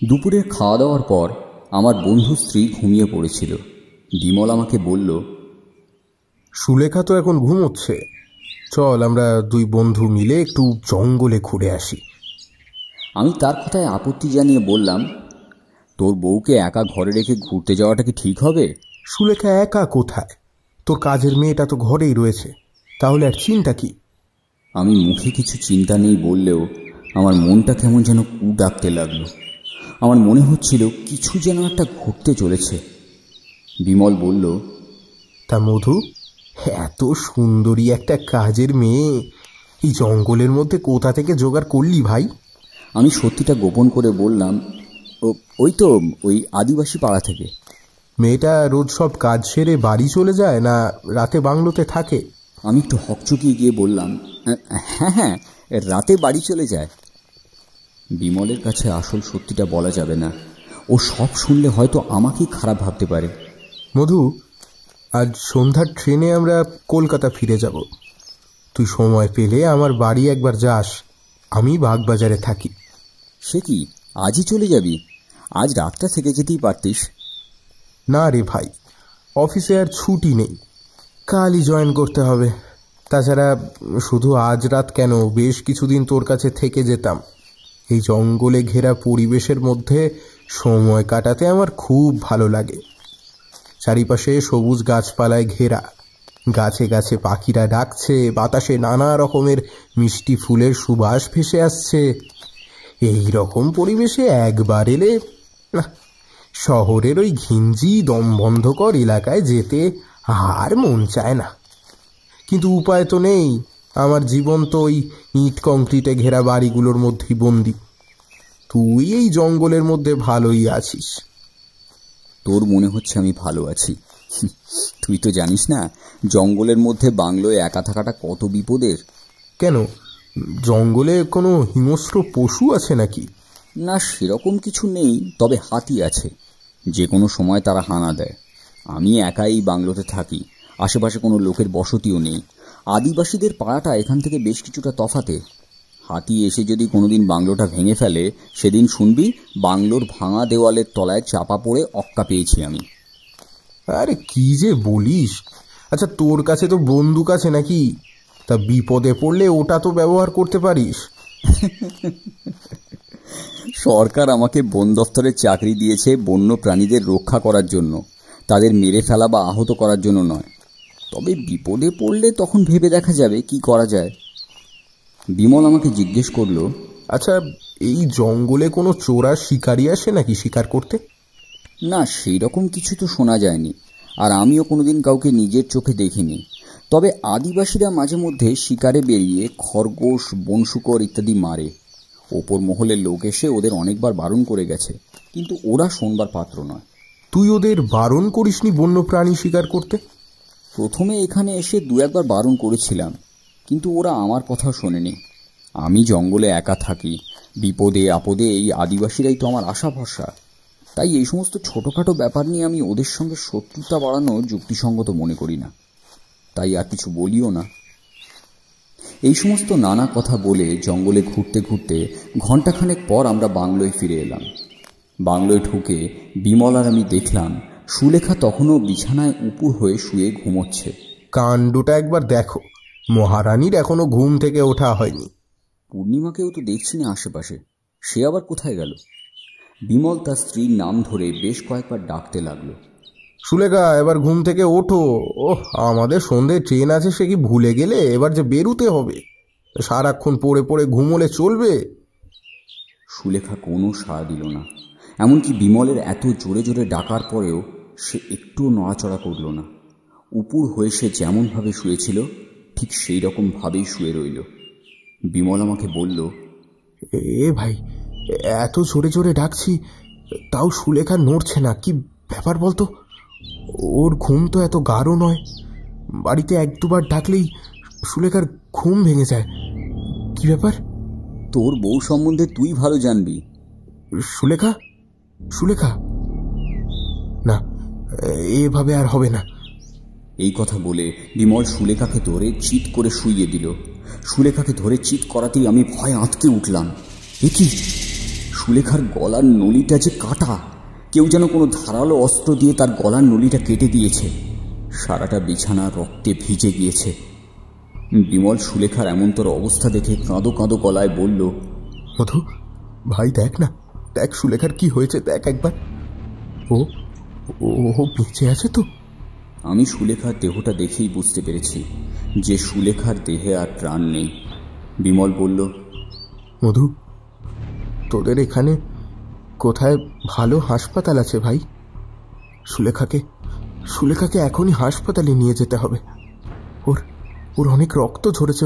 দুপুরের খাওয়া দাওয়ার পর আমার বন্ধু স্ত্রী ঘুমিয়ে পড়েছিল। বিমল আমাকে বলল, সুলেখা তো এখন ঘুমোচ্ছে, চল আমরা দুই বন্ধু মিলে একটু জঙ্গলে ঘুরে আসি। আমি তার কথায় আপত্তি জানিয়ে বললাম, তোর বউকে একা ঘরে রেখে ঘুরতে যাওয়াটা কি ঠিক হবে? সুলেখা একা কোথায়? তোর কাজের মেয়েটা তো ঘরেই রয়েছে, তাহলে আর চিন্তা কি? আমি মুখে কিছু চিন্তা নেই বললেও আমার মনটা কেমন যেন কু ডাকতে লাগলো। আমার মনে হচ্ছিল কিছু যেন একটা ঘটতে চলেছে। বিমল বলল, তা মধু, এত সুন্দরী একটা কাজের মেয়ে এই জঙ্গলের মধ্যে কোথা থেকে জোগাড় করলি ভাই? আমি সত্যিটা গোপন করে বললাম, ওই তো ওই আদিবাসী পাড়া থেকে। মেয়েটা রোজ সব কাজ সেরে বাড়ি চলে যায় না রাতে বাংলোতে থাকে? আমি একটু হকচকিয়ে গিয়ে বললাম, হ্যাঁ হ্যাঁ, রাতে বাড়ি চলে যায়। বিমলের কাছে আসল সত্যিটা বলা যাবে না, ও সব শুনলে হয়তো আমাকেই খারাপ ভাবতে পারে। মধু, আজ সন্ধ্যার ট্রেনে আমরা কলকাতা ফিরে যাব। তুই সময় পেলে আমার বাড়ি একবার যাস, আমি বাগবাজারে থাকি। সে কি, আজই চলে যাবি? আজ রাতটা থেকে যেতেই পারতিস। না রে ভাই, অফিসে আর ছুটি নেই, কালই জয়েন করতে হবে। তাছাড়া শুধু আজ রাত কেন, বেশ কিছুদিন তোর কাছে থেকে যেতাম। এই জঙ্গলে ঘেরা পরিবেশের মধ্যে সময় কাটাতে আমার খুব ভালো লাগে। চারিপাশে সবুজ গাছপালায় ঘেরা, গাছে গাছে পাখিরা ডাকছে, বাতাসে নানা রকমের মিষ্টি ফুলের সুবাস ভেসে আসছে। এই রকম পরিবেশে একবার এলে না, শহরের ওই ঘিঞ্জি দমবন্ধকর এলাকায় যেতে আর মন চায় না। কিন্তু উপায় তো নেই, আমার জীবন তো ওই ইট কংক্রিটে ঘেরা বাড়িগুলোর মধ্যেই বন্দি। তুই এই জঙ্গলের মধ্যে ভালোই আছিস। তোর মনে হচ্ছে আমি ভালো আছি, তুই তো জানিস না জঙ্গলের মধ্যে বাংলোয় একা থাকাটা কত বিপদের। কেন, জঙ্গলে কোনো হিংস্র পশু আছে নাকি? না, সেরকম কিছু নেই, তবে হাতি আছে, যে কোনো সময় তারা হানা দেয়। আমি একাই বাংলোতে থাকি, আশেপাশে কোনো লোকের বসতিও নেই। আদিবাসীদের পাড়াটা এখান থেকে বেশ কিছুটা তফাতে। হাতি এসে যদি কোনোদিন বাংলোটা ভেঙে ফেলে, সেদিন শুনবি বাংলোর ভাঙা দেওয়ালের তলায় চাপা পড়ে অক্কা পেয়েছি আমি। আরে কি যে বলিস! আচ্ছা, তোর কাছে তো বন্দুক আছে নাকি? তা বিপদে পড়লে ওটা তো ব্যবহার করতে পারিস। সরকার আমাকে বন দফতরে চাকরি দিয়েছে বন্য প্রাণীদের রক্ষা করার জন্য, তাদের মেরে ফেলা বা আহত করার জন্য নয়। তবে বিপদে পড়লে তখন ভেবে দেখা যাবে কি করা যায়। বিমল আমাকে জিজ্ঞেস করলো, আচ্ছা, এই জঙ্গলে কোনো চোরা শিকারি আসে নাকি শিকার করতে? না, সেই রকম কিছু তো শোনা যায়নি, আর আমিও কোনোদিন কাউকে নিজের চোখে দেখিনি। তবে আদিবাসীরা মাঝে মধ্যে শিকারে বেরিয়ে খরগোশ, বনশুকর ইত্যাদি মারে। ওপর মহলের লোক এসে ওদের অনেকবার বারণ করে গেছে, কিন্তু ওরা শোনবার পাত্র নয়। তুই ওদের বারণ করিসনি বন্য প্রাণী শিকার করতে? প্রথমে এখানে এসে 2-1বার বারণ করেছিলাম, কিন্তু ওরা আমার কথা শোনেনি। আমি জঙ্গলে একা থাকি, বিপদে আপদে এই আদিবাসীরাই তো আমার আশা ভরসা। তাই এই সমস্ত ছোটখাটো ব্যাপার নিয়ে আমি ওদের সঙ্গে শত্রুতা বাড়ানো যুক্তিসঙ্গত মনে করি না, তাই আর কিছু বলিও না। এই সমস্ত নানা কথা বলে জঙ্গলে ঘুরতে ঘুরতে ঘণ্টাখানেক পর আমরা বাংলোয় ফিরে এলাম। বাংলোয় ঢুকে বিমল আর আমি দেখলাম সুলেখা তখনও বিছানায় উপুর হয়ে শুয়ে ঘুমোচ্ছে। কাণ্ডটা একবার দেখো, মহারানীর এখনো ঘুম থেকে ওঠা হয়নি। পূর্ণিমাকেও তো দেখছি না আশেপাশে, সে আবার কোথায় গেল? বিমল তার স্ত্রীর নাম ধরে বেশ কয়েকবার ডাকতে লাগলো। সুলেখা, এবার ঘুম থেকে ওঠো। ওহ, আমাদের সন্ধ্যে ট্রেন আছে, সে কি ভুলে গেলে? এবার যে বেরুতে হবে, সারাক্ষণ পড়ে পড়ে ঘুমোলে চলবে? সুলেখা কোনো সাড়া দিল না। এমনকি বিমলের এত জোরে জোরে ডাকার পরেও সে একটুও নড়াচড়া করল না। উপুর হয়ে সে যেমনভাবে শুয়েছিল ঠিক সেই রকমভাবেই শুয়ে রইল। বিমল আমাকে বলল, এ ভাই, এত জোরে জোরে ডাকছি, তাও সুলেখা নড়ছে না। কি ব্যাপার বলতো? ওর ঘুম তো এত গাঢ় নয়। বাড়িতে 1-2বার ডাকলেই সুলেখার ঘুম ভেঙে যায়। কি ব্যাপার? তোর বউ সম্বন্ধে তুই ভালো জানবি। সুলেখা, সুলেখা, না, এভাবে আর হবে না। এই কথা বলে বিমল সুলেখাকে ধরে চিৎ করে শুইয়ে দিল। সুলেখাকে ধরে চিৎ করাতেই আমি ভয়ে আঁতকে উঠলাম। এ কি? সুলেখার গলার নলিটা যে কাটা! কেউ যেন কোনো ধারালো অস্ত্র দিয়ে তার গলার নলিটা কেটে দিয়েছে। সারাটা বিছানা রক্তে ভিজে গিয়েছে। বিমল সুলেখার এমনতর অবস্থা দেখে কাঁদো কাঁদো গলায় বলল, মধু ভাই, দেখ না, দেখ সুলেখার কি হয়েছে, দেখ একবার। ও ও বেঁচে আছে তো? আমি সুলেখার দেহটা দেখেই বুঝতে পেরেছি যে সুলেখার দেহে আর প্রাণ নেই। বিমল বলল, মধু, তোদের এখানে কোথায় ভালো হাসপাতাল আছে ভাই? সুলেখাকে এখনই হাসপাতালে নিয়ে যেতে হবে। ওর অনেক রক্ত ঝরেছে,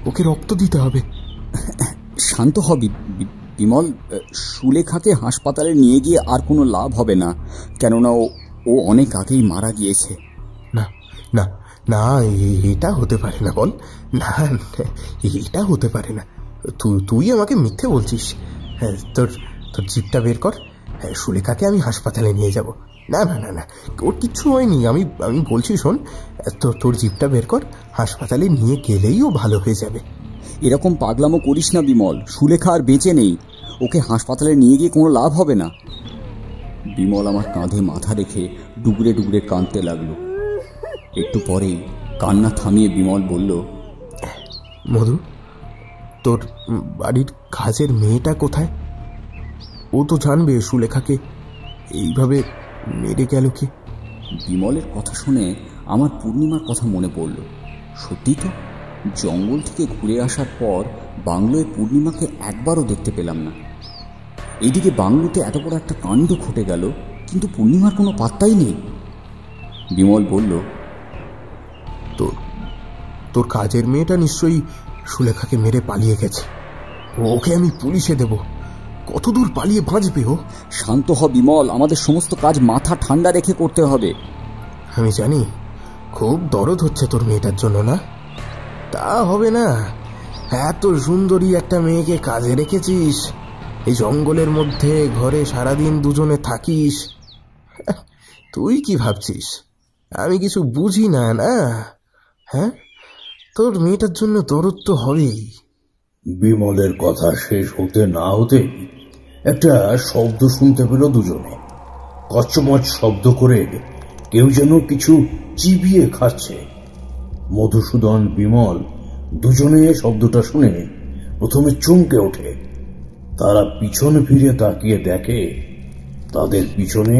ওকে রক্ত দিতে হবে। শান্ত হবি বিমল। সুলেখাকে হাসপাতালে নিয়ে গিয়ে আর কোনো লাভ হবে না, কেননা ও অনেক আগেই মারা গিয়েছে। না না না, এটা হতে পারে না। বল না, এটা হতে পারে না। তুই আমাকে মিথ্যে বলছিস। তোর জিপটা বের কর, সুলেখাকে আমি হাসপাতালে নিয়ে যাব। না না না না, ওর কিচ্ছু হয়নি। আমি বলছি, শোন, তোর জিপটা বের কর, হাসপাতালে নিয়ে গেলেই ও ভালো হয়ে যাবে। এরকম পাগলামো করিস না বিমল, সুলেখা আর বেঁচে নেই, ওকে হাসপাতালে নিয়ে গিয়ে কোনো লাভ হবে না। বিমল আমার কাঁধে মাথা রেখে ডুগরে ডুগরে কাঁদতে লাগলো। একটু পরেই কান্না থামিয়ে বিমল বলল, মধু, তোর বাড়ির কাজের মেয়েটা কোথায়? ও তো জানবে সুলেখাকে এইভাবে মেরে গেল কি। বিমলের কথা শুনে আমার পূর্ণিমার কথা মনে পড়ল। সত্যি তো, জঙ্গল থেকে ঘুরে আসার পর বাংলোয় পূর্ণিমাকে একবারও দেখতে পেলাম না। এইদিকে বাংলোতে এত বড় একটা কাণ্ড ঘটে গেল, কিন্তু পূর্ণিমার কোনো পাত্তাই নেই। বিমল বলল, তোর কাজের মেয়েটা নিশ্চয়ই সুলেখাকে মেরে পালিয়ে গেছে। ওকে আমি পুলিশে দেব। কতদূর পালিয়ে বাঁচবে ও? শান্ত হ বিমল, আমাদের সমস্ত কাজ মাথা ঠান্ডা রেখে করতে হবে। আমি জানি খুব দরদ হচ্ছে তোর মেয়েটার জন্য, না? তা হবে না, এত সুন্দরী একটা মেয়েকে কাজে রেখেছিস, এই জঙ্গলের মধ্যে ঘরে সারাদিন দুজনে থাকিস। তুই কি ভাবছিস আমি কিছু বুঝি না? না, হ্যাঁ, তোর মেয়েটার জন্য দরদ তো হবেই। বিমলের কথা শেষ হতে না হতে একটা শব্দ শুনতে পেল দুজনে। কচমচ শব্দ করে কেউ যেন কিছু চিবিয়ে খাচ্ছে। মধুসূদন, বিমল দুজনে শব্দটা শুনে প্রথমে চমকে ওঠে। তারা পিছন ফিরে তাকিয়ে দেখে তাদের পিছনে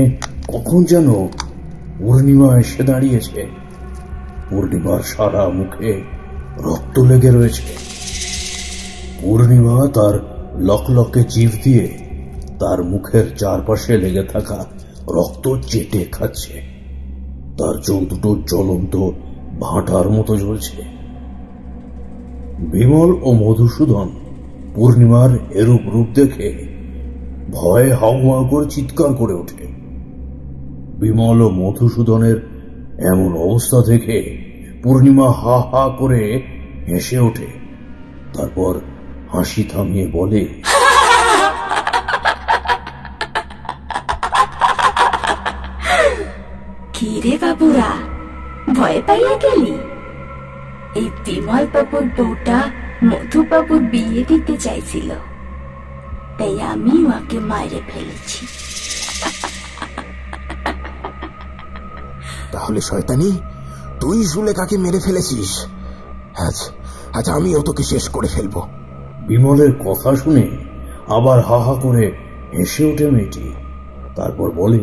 কখন যেন পূর্ণিমা এসে দাঁড়িয়েছে। পূর্ণিমার সারা মুখে রক্ত লেগে রয়েছে। পূর্ণিমা তার লকলকে জিভ দিয়ে তার মুখের চারপাশে লেগে থাকা রক্ত চেটে খাচ্ছে। তার চোখ দুটো জ্বলন্ত ভাটার মতো জ্বলছে। বিমল ও মধুসূদন পূর্ণিমার এরূপ রূপ দেখে ভয়ে হাউমাউ করে চিৎকার করে ওঠে। বিমল ও মধুসূদনের এমন অবস্থা দেখে পূর্ণিমা হা হা করে হেসে ওঠে। তারপর হাসি থামিয়ে বলে, কি রে বাবুরা, ভয় পাইয়া গেলি? এই বিমল বাবুর বউটা মধুবাবুর বিয়ে দিতে চাইছিল, তাই আমি ওকে মারে ফেলেছি। তাহলে শয়তানি, তুই সুলেখাকে মেরে ফেলেছিস? আজ আমিও তোকে শেষ করে ফেলবো। বিমলের কথা শুনে আবার হা হা করে হেসে ওঠে মেয়েটি। তারপর বলে,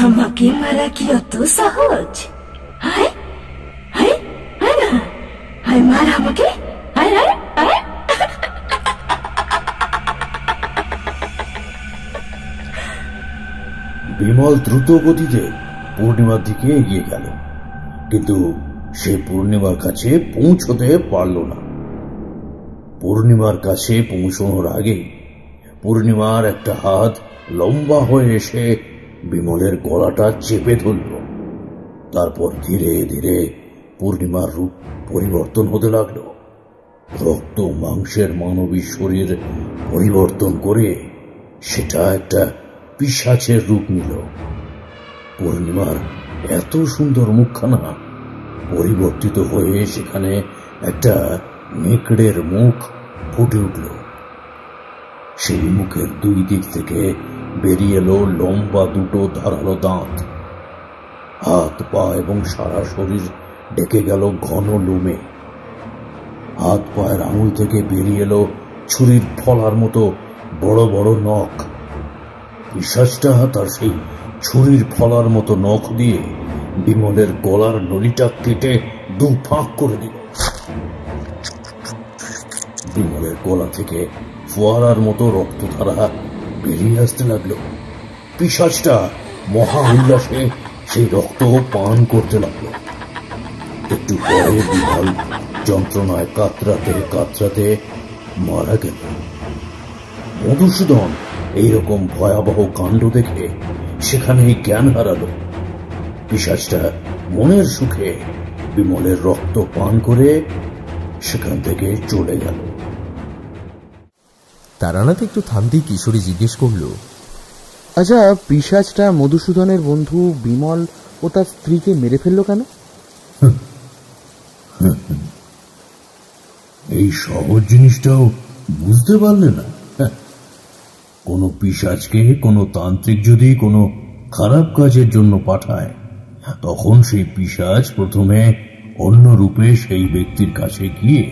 আমাকে মারা কি অত সহজ? হায় হায় হায় না, হায় মার আমাকে, হায় হায় হায়। বিমল দ্রুত গতিতে পূর্ণিমার দিকে এগিয়ে গেল, কিন্তু সে পূর্ণিমার কাছে পৌঁছতে পারল না। পূর্ণিমার কাছে পৌঁছানোর আগে পূর্ণিমার একটা হাত লম্বা হয়ে এসে বিমলের গলাটা চেপে ধরল। তারপর ধীরে ধীরে পূর্ণিমার রূপ পরিবর্তন হতে লাগল। রক্ত মাংসের মানবী শরীর পরিবর্তন করে সেটা একটা পিশাচের রূপ নিল। পূর্ণিমার এত সুন্দর মুখখানা পরিবর্তিত হয়ে সেখানে একটা নেকড়ের মুখ ফুটে উঠল। সেই মুখের দুই দিক থেকে বেরিয়ে এলো লম্বা দুটো ধারালো দাঁত। হাত পা এবং সারা শরীর ঢেকে গেল ঘন লোমে। হাত পায়ের আঙুল থেকে বেরিয়ে এলো ছুরির ফলার মতো বড় বড় নখ। পিশাচটা তার সেই ছুরির ফলার মতো নখ দিয়ে বিমলের গলার নলিটা কেটে দু ফাঁক করে দিল। বিমলের গলা থেকে ফোয়ারার মতো রক্তধারা বেরিয়ে আসতে লাগলো। পিশাচটা মহা উল্লাসে সেই রক্ত পান করতে লাগলো। একটু পরে বিমল যন্ত্রণায় কাতরাতে কাতরাতে মারা গেল। মধুসূদন এইরকম ভয়াবহ কাণ্ড দেখে সেখানেই জ্ঞান হারালো। পিশাচটা মনের সুখে বিমলের রক্ত পান করে সেখান থেকে চলে গেল। তারানাথ একটু থামতেই কিশোরী জিজ্ঞেস করল, আচ্ছা, পিশাচটা মধুসূদনের বন্ধু বিমল ও তার স্ত্রীকে মেরে ফেললো কেন? এই সহজ জিনিসটাও বুঝতে পারলে না? কোনো পিশাচকে কোনো তান্ত্রিক যদি কোনো খারাপ কাজের জন্য পাঠায়, তখন সেই পিশাচ প্রথমে অন্য রূপে সেই ব্যক্তির কাছে গিয়ে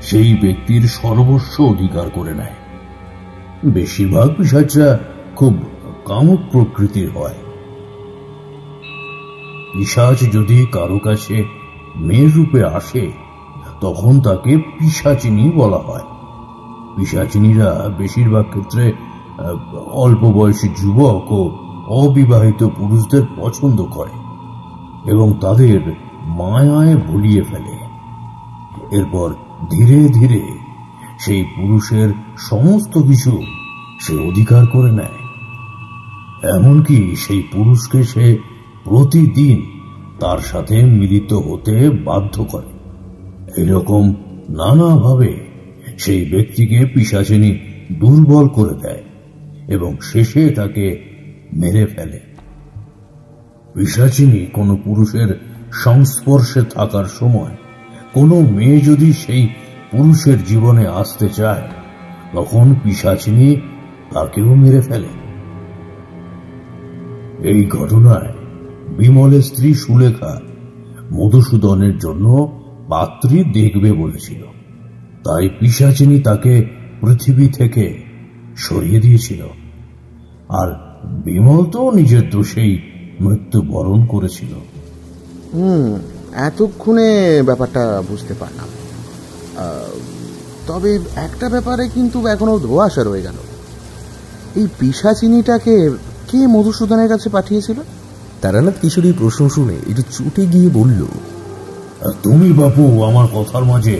সেই ব্যক্তির সর্বস্ব অধিকার করে নেয়। বেশিরভাগ পিশাচরা খুব কামুক প্রকৃতির হয়। পিশাচ যদি কারো কাছে মেয়ের রূপে আসে, তখন তাকে পিশাচিনী বলা হয়। পিশাচিনীরা বেশিরভাগ ক্ষেত্রে অল্প বয়সী যুবক ও অবিবাহিত পুরুষদের পছন্দ করে এবং তাদের মায়ায় ভুলিয়ে ফেলে। এরপর ধীরে ধীরে সেই পুরুষের সমস্ত কিছু সে অধিকার করে নেয়। এমনকি সেই পুরুষকে সে প্রতিদিন তার সাথে মিলিত হতে বাধ্য করে। এরকম নানাভাবে সেই ব্যক্তিকে পিশাচিনী দুর্বল করে দেয় এবং শেষে তাকে মেরে ফেলে। পিশাচিনী কোনো পুরুষের সংস্পর্শে থাকার সময় কোনো মেয়ে যদি সেই পুরুষের জীবনে আসতে চায়, তখন পিশাচিনী তাকেও মেরে ফেলে। এই ঘটনায় বিমলের স্ত্রী সুলেখা মধুসূদনের জন্য পাত্রী দেখবে বলেছিল, তাই পিশাচিনী তাকে পৃথিবী থেকে সরিয়ে দিয়েছিল। আর বিমল তো নিজের দোষেই মৃত্যুবরণ করেছিল। এতক্ষণে ব্যাপারটা বুঝতে পারলাম। তবে একটা ব্যাপারে কিন্তু এখনো ধোঁয়াশা রয়ে গেল। এই পিশাচিনীটাকে কে মধুসূদনের কাছে পাঠিয়েছিল? তারানাথ কিশোরীর প্রশ্ন শুনে একটু চুটে গিয়ে বলল, তুমি বাপু আমার কথার মাঝে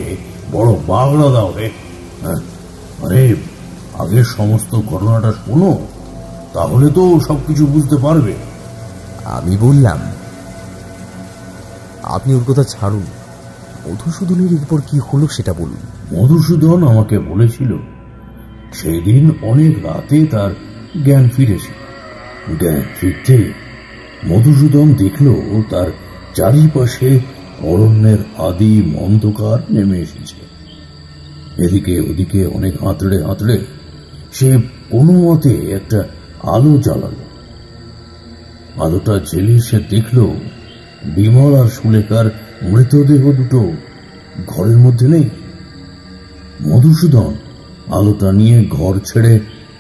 বড় বাগড়া দাও রে। আরে আগের সমস্ত ঘটনাটা শোনো, তাহলে তো সবকিছু বুঝতে পারবে। আমি বললাম, আপনি ওর কথা ছাড়ুন, মধুসূদনের এরপর কি হলো সেটা বলুন। মধুসূদন আমাকে বলেছিল সেদিন অনেক রাতে তার জ্ঞান ফিরেছে। জ্ঞান ফিরতে মধুসূদন দেখল তার চারিপাশে অরণ্যের আদি অন্ধকার নেমে এসেছে। এদিকে ওদিকে অনেক হাতড়ে হাতড়ে সে কোনো মতে একটা আলো জ্বালালো। আলোটা জ্বেলে সে দেখল বিমল আর সুলেখার মৃতদেহ দুটো ঘরের মধ্যে নেই। মধুসূদন আলোটা নিয়ে ঘর ছেড়ে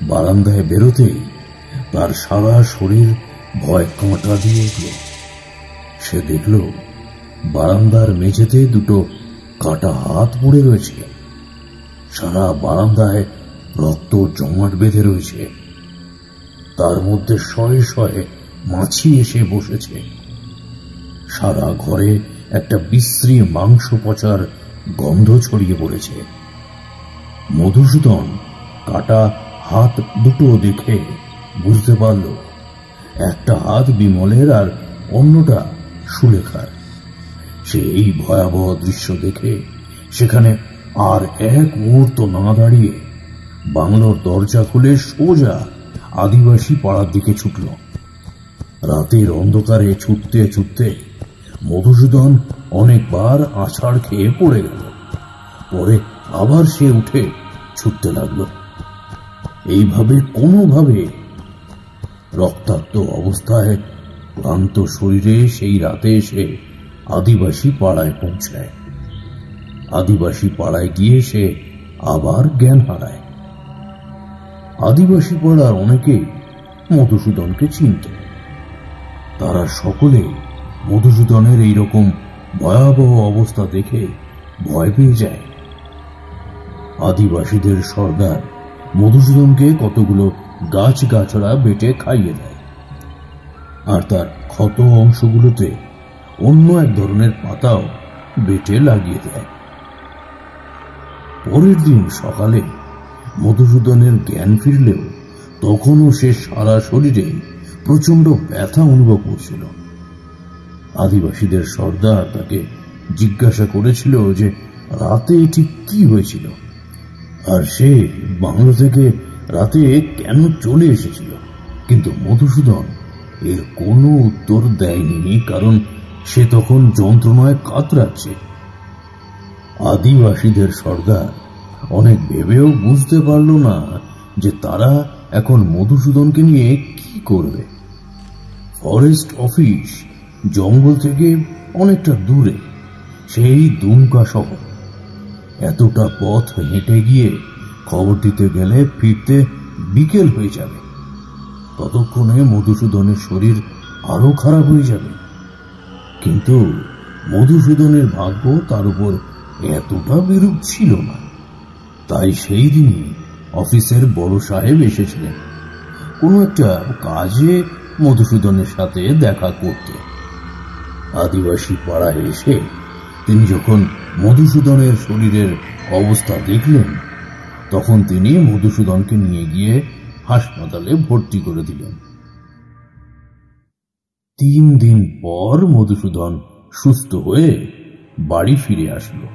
বারান্দায় বেরোতেই তার সারা শরীর ভয় কাঁটা দিয়ে উঠল। সে দেখল বারান্দার মেঝেতে দুটো কাটা হাত পড়ে রয়েছে। সারা বারান্দায় রক্ত জমাট বেঁধে রয়েছে। তার মধ্যে শয়ে শয়ে মাছি এসে বসেছে। সারা ঘরে একটা বিশ্রী মাংস পচার গন্ধ ছড়িয়ে পড়েছে। মধুসূদন কাটা হাত দুটো দেখে বুঝতে পারল একটা হাত বিমলের আর অন্যটা সুলেখার। সে এই ভয়াবহ দৃশ্য দেখে সেখানে আর এক মুহূর্ত না দাঁড়িয়ে বাংলোর দরজা খুলে সোজা আদিবাসী পাড়ার দিকে ছুটল। রাতের অন্ধকারে ছুটতে ছুটতে মধুসূদন অনেকবার আছাড় খেয়ে পড়ে গেল। পরে আবার সে উঠে ছুটতে লাগলো। এইভাবে কোনোভাবে রক্তাক্ত অবস্থায় ক্লান্ত শরীরে সেই রাতে এসে আদিবাসী পাড়ায় পৌঁছায়। আদিবাসী পাড়ায় গিয়ে সে আবার জ্ঞান হারায়। আদিবাসী পাড়ার অনেকেই মধুসূদনকে চিনত। তারা সকলে মধুসূদনের এইরকম ভয়াবহ অবস্থা দেখে ভয় পেয়ে যায়। আদিবাসীদের সর্দার মধুসূদনকে কতগুলো গাছ গাছড়া বেটে খাইয়ে দেয়, আর তার ক্ষত অংশগুলোতে অন্য এক ধরনের পাতাও বেটে লাগিয়ে দেয়। পরের দিন সকালে মধুসূদনের জ্ঞান ফিরলেও তখনও সে সারা শরীরে প্রচন্ড ব্যথা অনুভব করছিল। আদিবাসীদের সর্দার তাকে জিজ্ঞাসা করেছিল যে রাতে ঠিক কি হয়েছিল, আর সে বাংলো থেকে রাতে কেন চলে এসেছিল। কিন্তু মধুসূদন এর কোনো উত্তর দেয়নি, কারণ সে তখন যন্ত্রণায় কাতরাচ্ছে। আদিবাসীদের সর্দার অনেক ভেবেও বুঝতে পারল না যে তারা এখন মধুসূদনকে নিয়ে কি করবে। ফরেস্ট অফিস জঙ্গল থেকে অনেকটা দূরে, সেই দুমকা শহর। এতটা পথ হেঁটে গিয়ে খবর দিতে গেলে ফিরতে বিকেল হয়ে যাবে। ততক্ষণে মধুসূদনের শরীর আরো খারাপ হয়ে যাবে। কিন্তু মধুসূদনের ভাগ্য তার উপর এতটা বিরূপ ছিল না। তাই সেই দিনই অফিসের বড় সাহেব এসেছিলেন কোনো একটা কাজে মধুসূদনের সাথে দেখা করতে। আদিবাসী পাড়ায় এসে তিনি যখন মধুসূদনের শরীরের অবস্থা দেখলেন, তখন তিনি মধুসূদনকে নিয়ে গিয়ে হাসপাতালে ভর্তি করে দিলেন। 3 দিন পর মধুসূদন সুস্থ হয়ে বাড়ি ফিরে আসলো।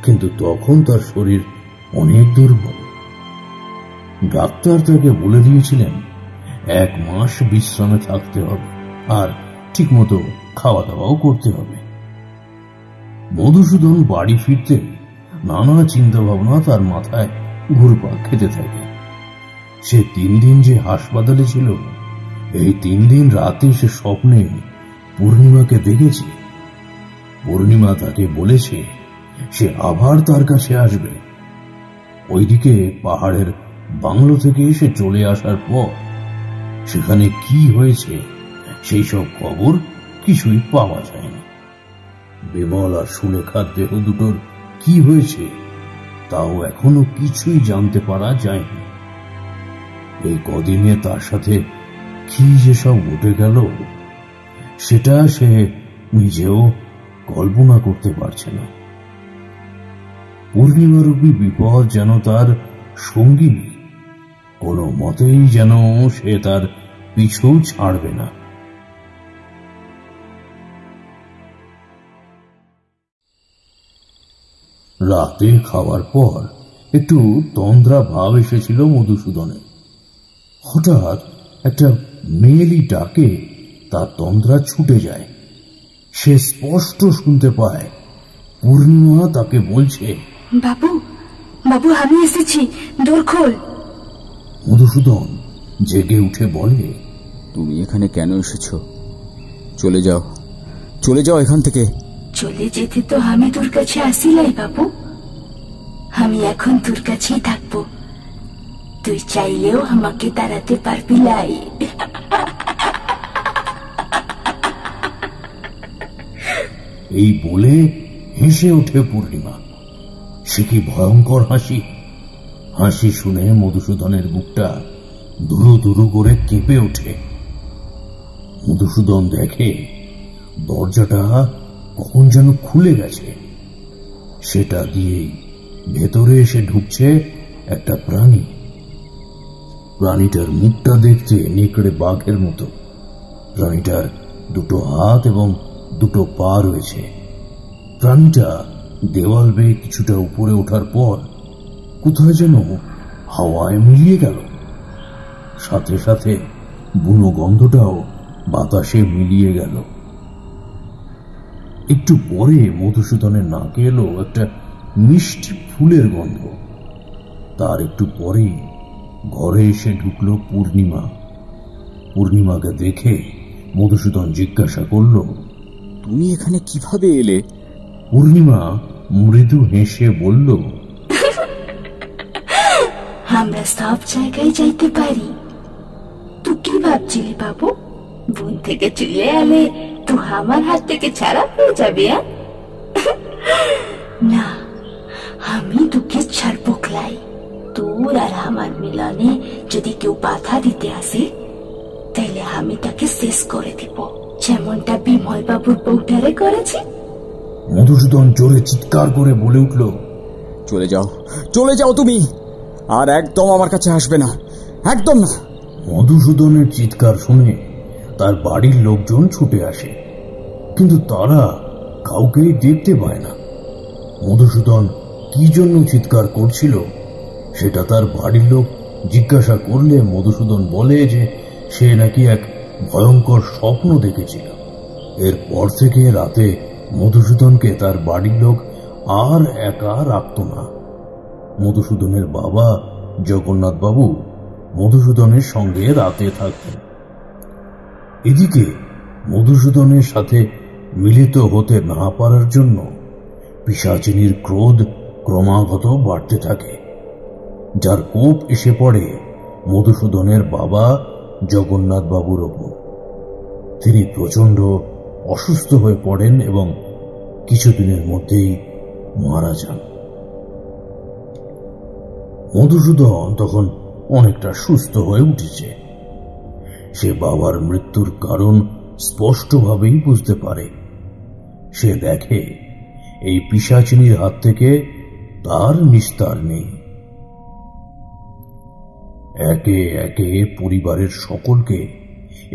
কিন্তু তখন তার শরীর অনেক দুর্বল। ডাক্তার তাকে বলে দিয়েছিলেন 1 মাস বিশ্রামে থাকতে হবে। আর ঠিকমতো খাওয়া দাওয়াও করতে হবে। মধুসূদন বাড়ি ফিরতে নানা চিন্তা ভাবনা তার মাথায় ঘুরপাক খেতে থাকে। সে 3 দিন যে হাসপাতালে ছিল, এই 3 দিন রাতে সে স্বপ্নে পূর্ণিমাকে দেখেছে। পূর্ণিমা তাকে বলেছে সে আবার তার কাছে আসবে। ওইদিকে পাহাড়ের বাংলো থেকে সে চলে আসার পর সেখানে কি হয়েছে সেই সব খবর কিছুই পাওয়া যায়নি। বিমল আর সুলেখার দেহ দুটোর কি হয়েছে তাও এখনো কিছুই জানতে পারা যায়নি। এই কদিনে তার সাথে কি যেসব ঘটে গেল সেটা সে নিজেও কল্পনা করতে পারছে না। পূর্ণিমারূপী বিপদ যেন তার সঙ্গিনী, কোনো মতেই যেন সে তার পিছু ছাড়বে না। রাতে খাওয়ার পর একটু তন্দ্রা ভাব এসেছিল মধুসূদনের। হঠাৎ একটা মেয়েলি ডাকে তার তন্দ্রা ছুটে যায়। সে স্পষ্ট শুনতে পায় পূর্ণিমা তাকে বলছে, বাবু বাবু আমি এসেছি, দোর খোল। মধুসূদন জেগে উঠে বলে, তুমি এখানে কেন এসেছো? চলে যাও, চলে যাও এখান থেকে। চলে যেতে তো আমি তোর কাছে আসিলাই বাবু, আমি এখন তোর কাছেই থাকবো, তুই চাইলেও আমাকে তাড়াতে পারবি লাই। এই বলে হেসে ওঠে পূর্ণিমা। সে কি ভয়ঙ্কর হাসি! হাসি শুনে মধুসূদনের বুকটা ধুরু ধুরু করে কেঁপে ওঠে। মধুসূদন দেখে দরজাটা কখন যেন খুলে গেছে। সেটা দিয়েই ভেতরে এসে ঢুকছে একটা প্রাণী। প্রাণীটার মুখটা দেখতে নেকড়ে বাঘের মতো। প্রাণীটার 2 হাত এবং 2 পা রয়েছে। প্রাণীটা দেওয়াল বেয়ে কিছুটা উপরে ওঠার পর কোথায় যেন হাওয়ায় মিলিয়ে গেল। সাথে সাথে বুনো গন্ধটাও বাতাসে মিলিয়ে গেল। একটু পরে মধুসূদনের নাকে এলো একটা মিষ্টি ফুলের গন্ধ। তার একটু পরেই ঘরে এসে ঢুকলো পূর্ণিমা। পূর্ণিমাকে দেখে মধুসূদন জিজ্ঞাসা করল, তুমি এখানে কিভাবে এলে? পূর্ণিমা মৃদু হেসে বলল, আমরা সব জায়গায় যাইতে পারি। তুই কি ভাবছিলি বাবু, বোন থেকে চলে এলে তো আমার হাত থেকে ছাড়া হয়ে যাবে? না, আমি তোকে ছাড়বো ক্লাই। তোর আর আমার মিলনে যদি কেউ বাধা দিতে আসে তাহলে আমি তাকে শেষ করে দিব, যেমনটা বিমল বাবুর বউটারে করেছি। মধুসূদন জোরে চিৎকার করে বলে উঠল, চলে যাও, চলে যাও তুমি, আর একদম আমার কাছে আসবে না, একদম না। মধুসূদনের চিৎকার শুনে তার বাড়ির লোকজন ছুটে আসে, কিন্তু তারা কাউকেই দেখতে পায় না। মধুসূদন কি জন্য চিৎকার করছিল সেটা তার বাড়ির লোক জিজ্ঞাসা করলে মধুসূদন বলে যে সে নাকি এক ভয়ঙ্কর স্বপ্ন দেখেছিল। এরপর থেকে রাতে মধুসূদনকে তার বাড়ির লোক আর একা রাখত না। মধুসূদনের বাবা জগন্নাথ বাবু মধুসূদনের সঙ্গে রাতে থাকতেন। এদিকে মধুসূদনের সাথে মিলিত হতে না পারার জন্য পিশাচিনীর ক্রোধ ক্রমাগত বাড়তে থাকে, যার কোপ এসে পড়ে মধুসূদনের বাবা জগন্নাথ বাবুর ওপর। তিনি প্রচন্ড অসুস্থ হয়ে পড়েন এবং কিছুদিনের মধ্যেই মারা যান। মধুসূদন তখন অনেকটা সুস্থ হয়ে উঠেছে। সে বাবার মৃত্যুর কারণ স্পষ্টভাবেই বুঝতে পারে। সে দেখে এই পিশাচিনীর হাত থেকে তার নিস্তার নেই। একে একে পরিবারের সকলকে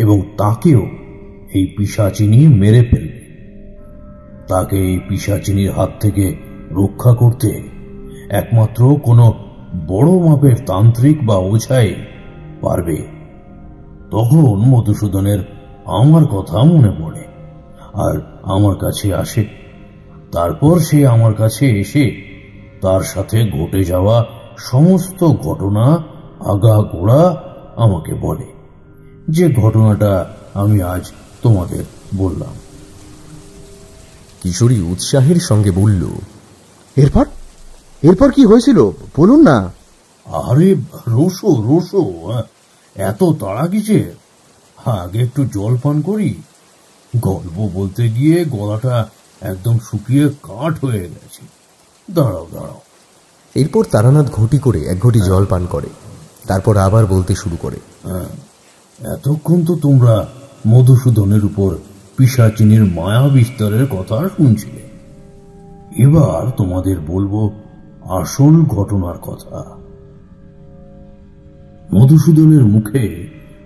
এবং তাকেও এই পিশাচিনী মেরে ফেলবে। তাকে এই পিশাচিনীর হাত থেকে রক্ষা করতে একমাত্র কোনো বড় মাপের তান্ত্রিক বা ওঝাই পারবে। তখন মধুসূদনের আমার কথা মনে পড়ে আর আমার কাছে আসে। তারপর সে আমার কাছে এসে তার সাথে ঘটে যাওয়া সমস্ত ঘটনা আগাগোড়া আমাকে বলে, যে ঘটনাটা আমি আজ তোমাদের বললাম। কিশোরী উৎসাহের সঙ্গে বলল, এরপর এরপর কি হয়েছিল বলুন না। আরে রোসো রোসো, এত তাড়া কিসের? আগে একটু জল পান করি। গল্প বলতে গিয়ে গলাটা একদম শুকিয়ে কাঠ হয়ে গেছে। দাঁড়াও দাঁড়াও। এরপর তারানাথ ঘটি করে এক ঘটি জল পান করে, তারপর আবার বলতে শুরু করে, এতক্ষণ তো তোমরা মধুসূদনের উপর পিশাচিনীর মায়া বিস্তারের কথা শুনছিলে। এবার তোমাদের বলবো আসল ঘটনার কথা। মধুসূদনের মুখে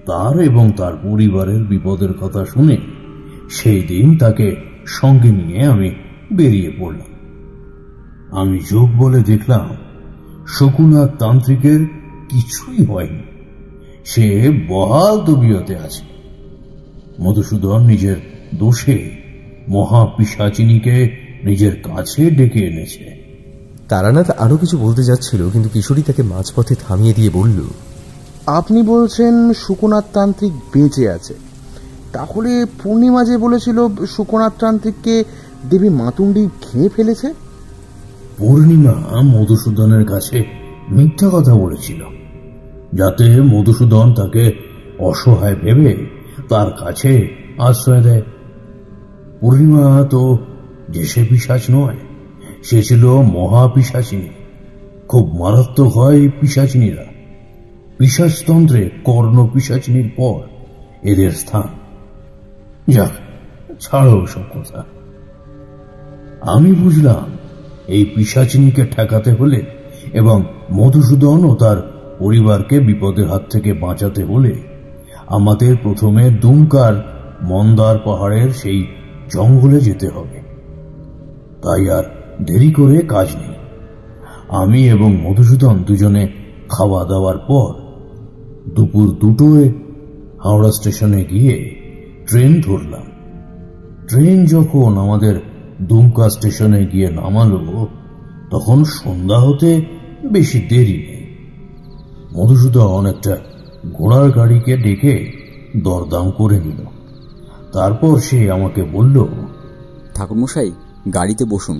তার এবং তার পরিবারের বিপদের কথা শুনে সেই দিন তাকে সঙ্গে নিয়ে আমি বেরিয়ে পড়লাম। আমি যোগ বলে দেখলাম শকুনাথ তান্ত্রিকের কিছুই হয়নি, সে বহাল তবিয়তে আছে। মধুসূদন নিজের দোষে মহাপিশাচিনীকে নিজের কাছে ডেকে এনেছে। তারানাথ আরো কিছু বলতে যাচ্ছিল, কিন্তু কিশোরী তাকে মাঝপথে থামিয়ে দিয়ে বলল, আপনি বলছেন সুকুনাথ তান্ত্রিক বেঁচে আছে, তাহলে পূর্ণিমা যে বলেছিল সুকুনাথ তান্ত্রিককে দেবী মাতুন্ডি খেয়ে ফেলেছে? পূর্ণিমা মধুসূদনের কাছে মিথ্যা কথা বলেছিল, যাতে মধুসূদন তাকে অসহায় ভেবে তার কাছে আশ্রয় দেয়। পূর্ণিমা তো যে সে পিশাচ নয়, সে ছিল মহাপিশাচিনী। খুব মারাত্মক হয় পিশাচিনীরা। পিশাচতন্ত্রে কর্ণ পিশাচিনীর পর এদের স্থান। যাক, ছাড়ো সব কথা। আমি বুঝলাম এই পিশাচিনীকে ঠেকাতে হলে এবং মধুসূদন ও তার পরিবারকে বিপদের হাত থেকে বাঁচাতে হলে আমাদের প্রথমে দুমকার মন্দার পাহাড়ের সেই জঙ্গলে যেতে হবে। তাই আর দেরি করে কাজ নেই। আমি এবং মধুসূদন দুজনে খাওয়া দাওয়ার পর দুপুর 2টোয় হাওড়া স্টেশনে গিয়ে ট্রেন ধরলাম। ট্রেন যখন আমাদের দুমকা স্টেশনে গিয়ে নামালো, তখন সন্ধ্যা হতে বেশি দেরি নেই। মধুসূদন একটা ঘোড়ার গাড়িকে ডেকে দরদাম করে নিল। তারপর সে আমাকে বলল, ঠাকুরমশাই, গাড়িতে বসুন।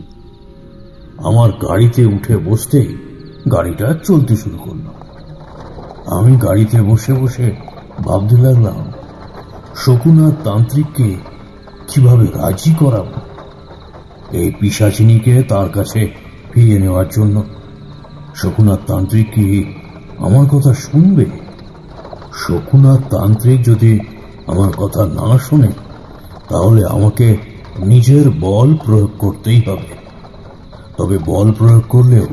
আমার গাড়িতে উঠে বসতেই গাড়িটা চলতে শুরু করলো। আমি গাড়িতে বসে বসে ভাবতে লাগলাম, শকুনাথ তান্ত্রিককে কিভাবে রাজি করাবো এই পিশাচিনীকে তার কাছে ফিরিয়ে নেওয়ার জন্য। শকুনাথ তান্ত্রিক কি আমার কথা শুনবে? শকুনাথ তান্ত্রিক যদি আমার কথা না শোনে, তাহলে আমাকে নিজের বল প্রয়োগ করতেই হবে। তবে বল প্রয়োগ করলেও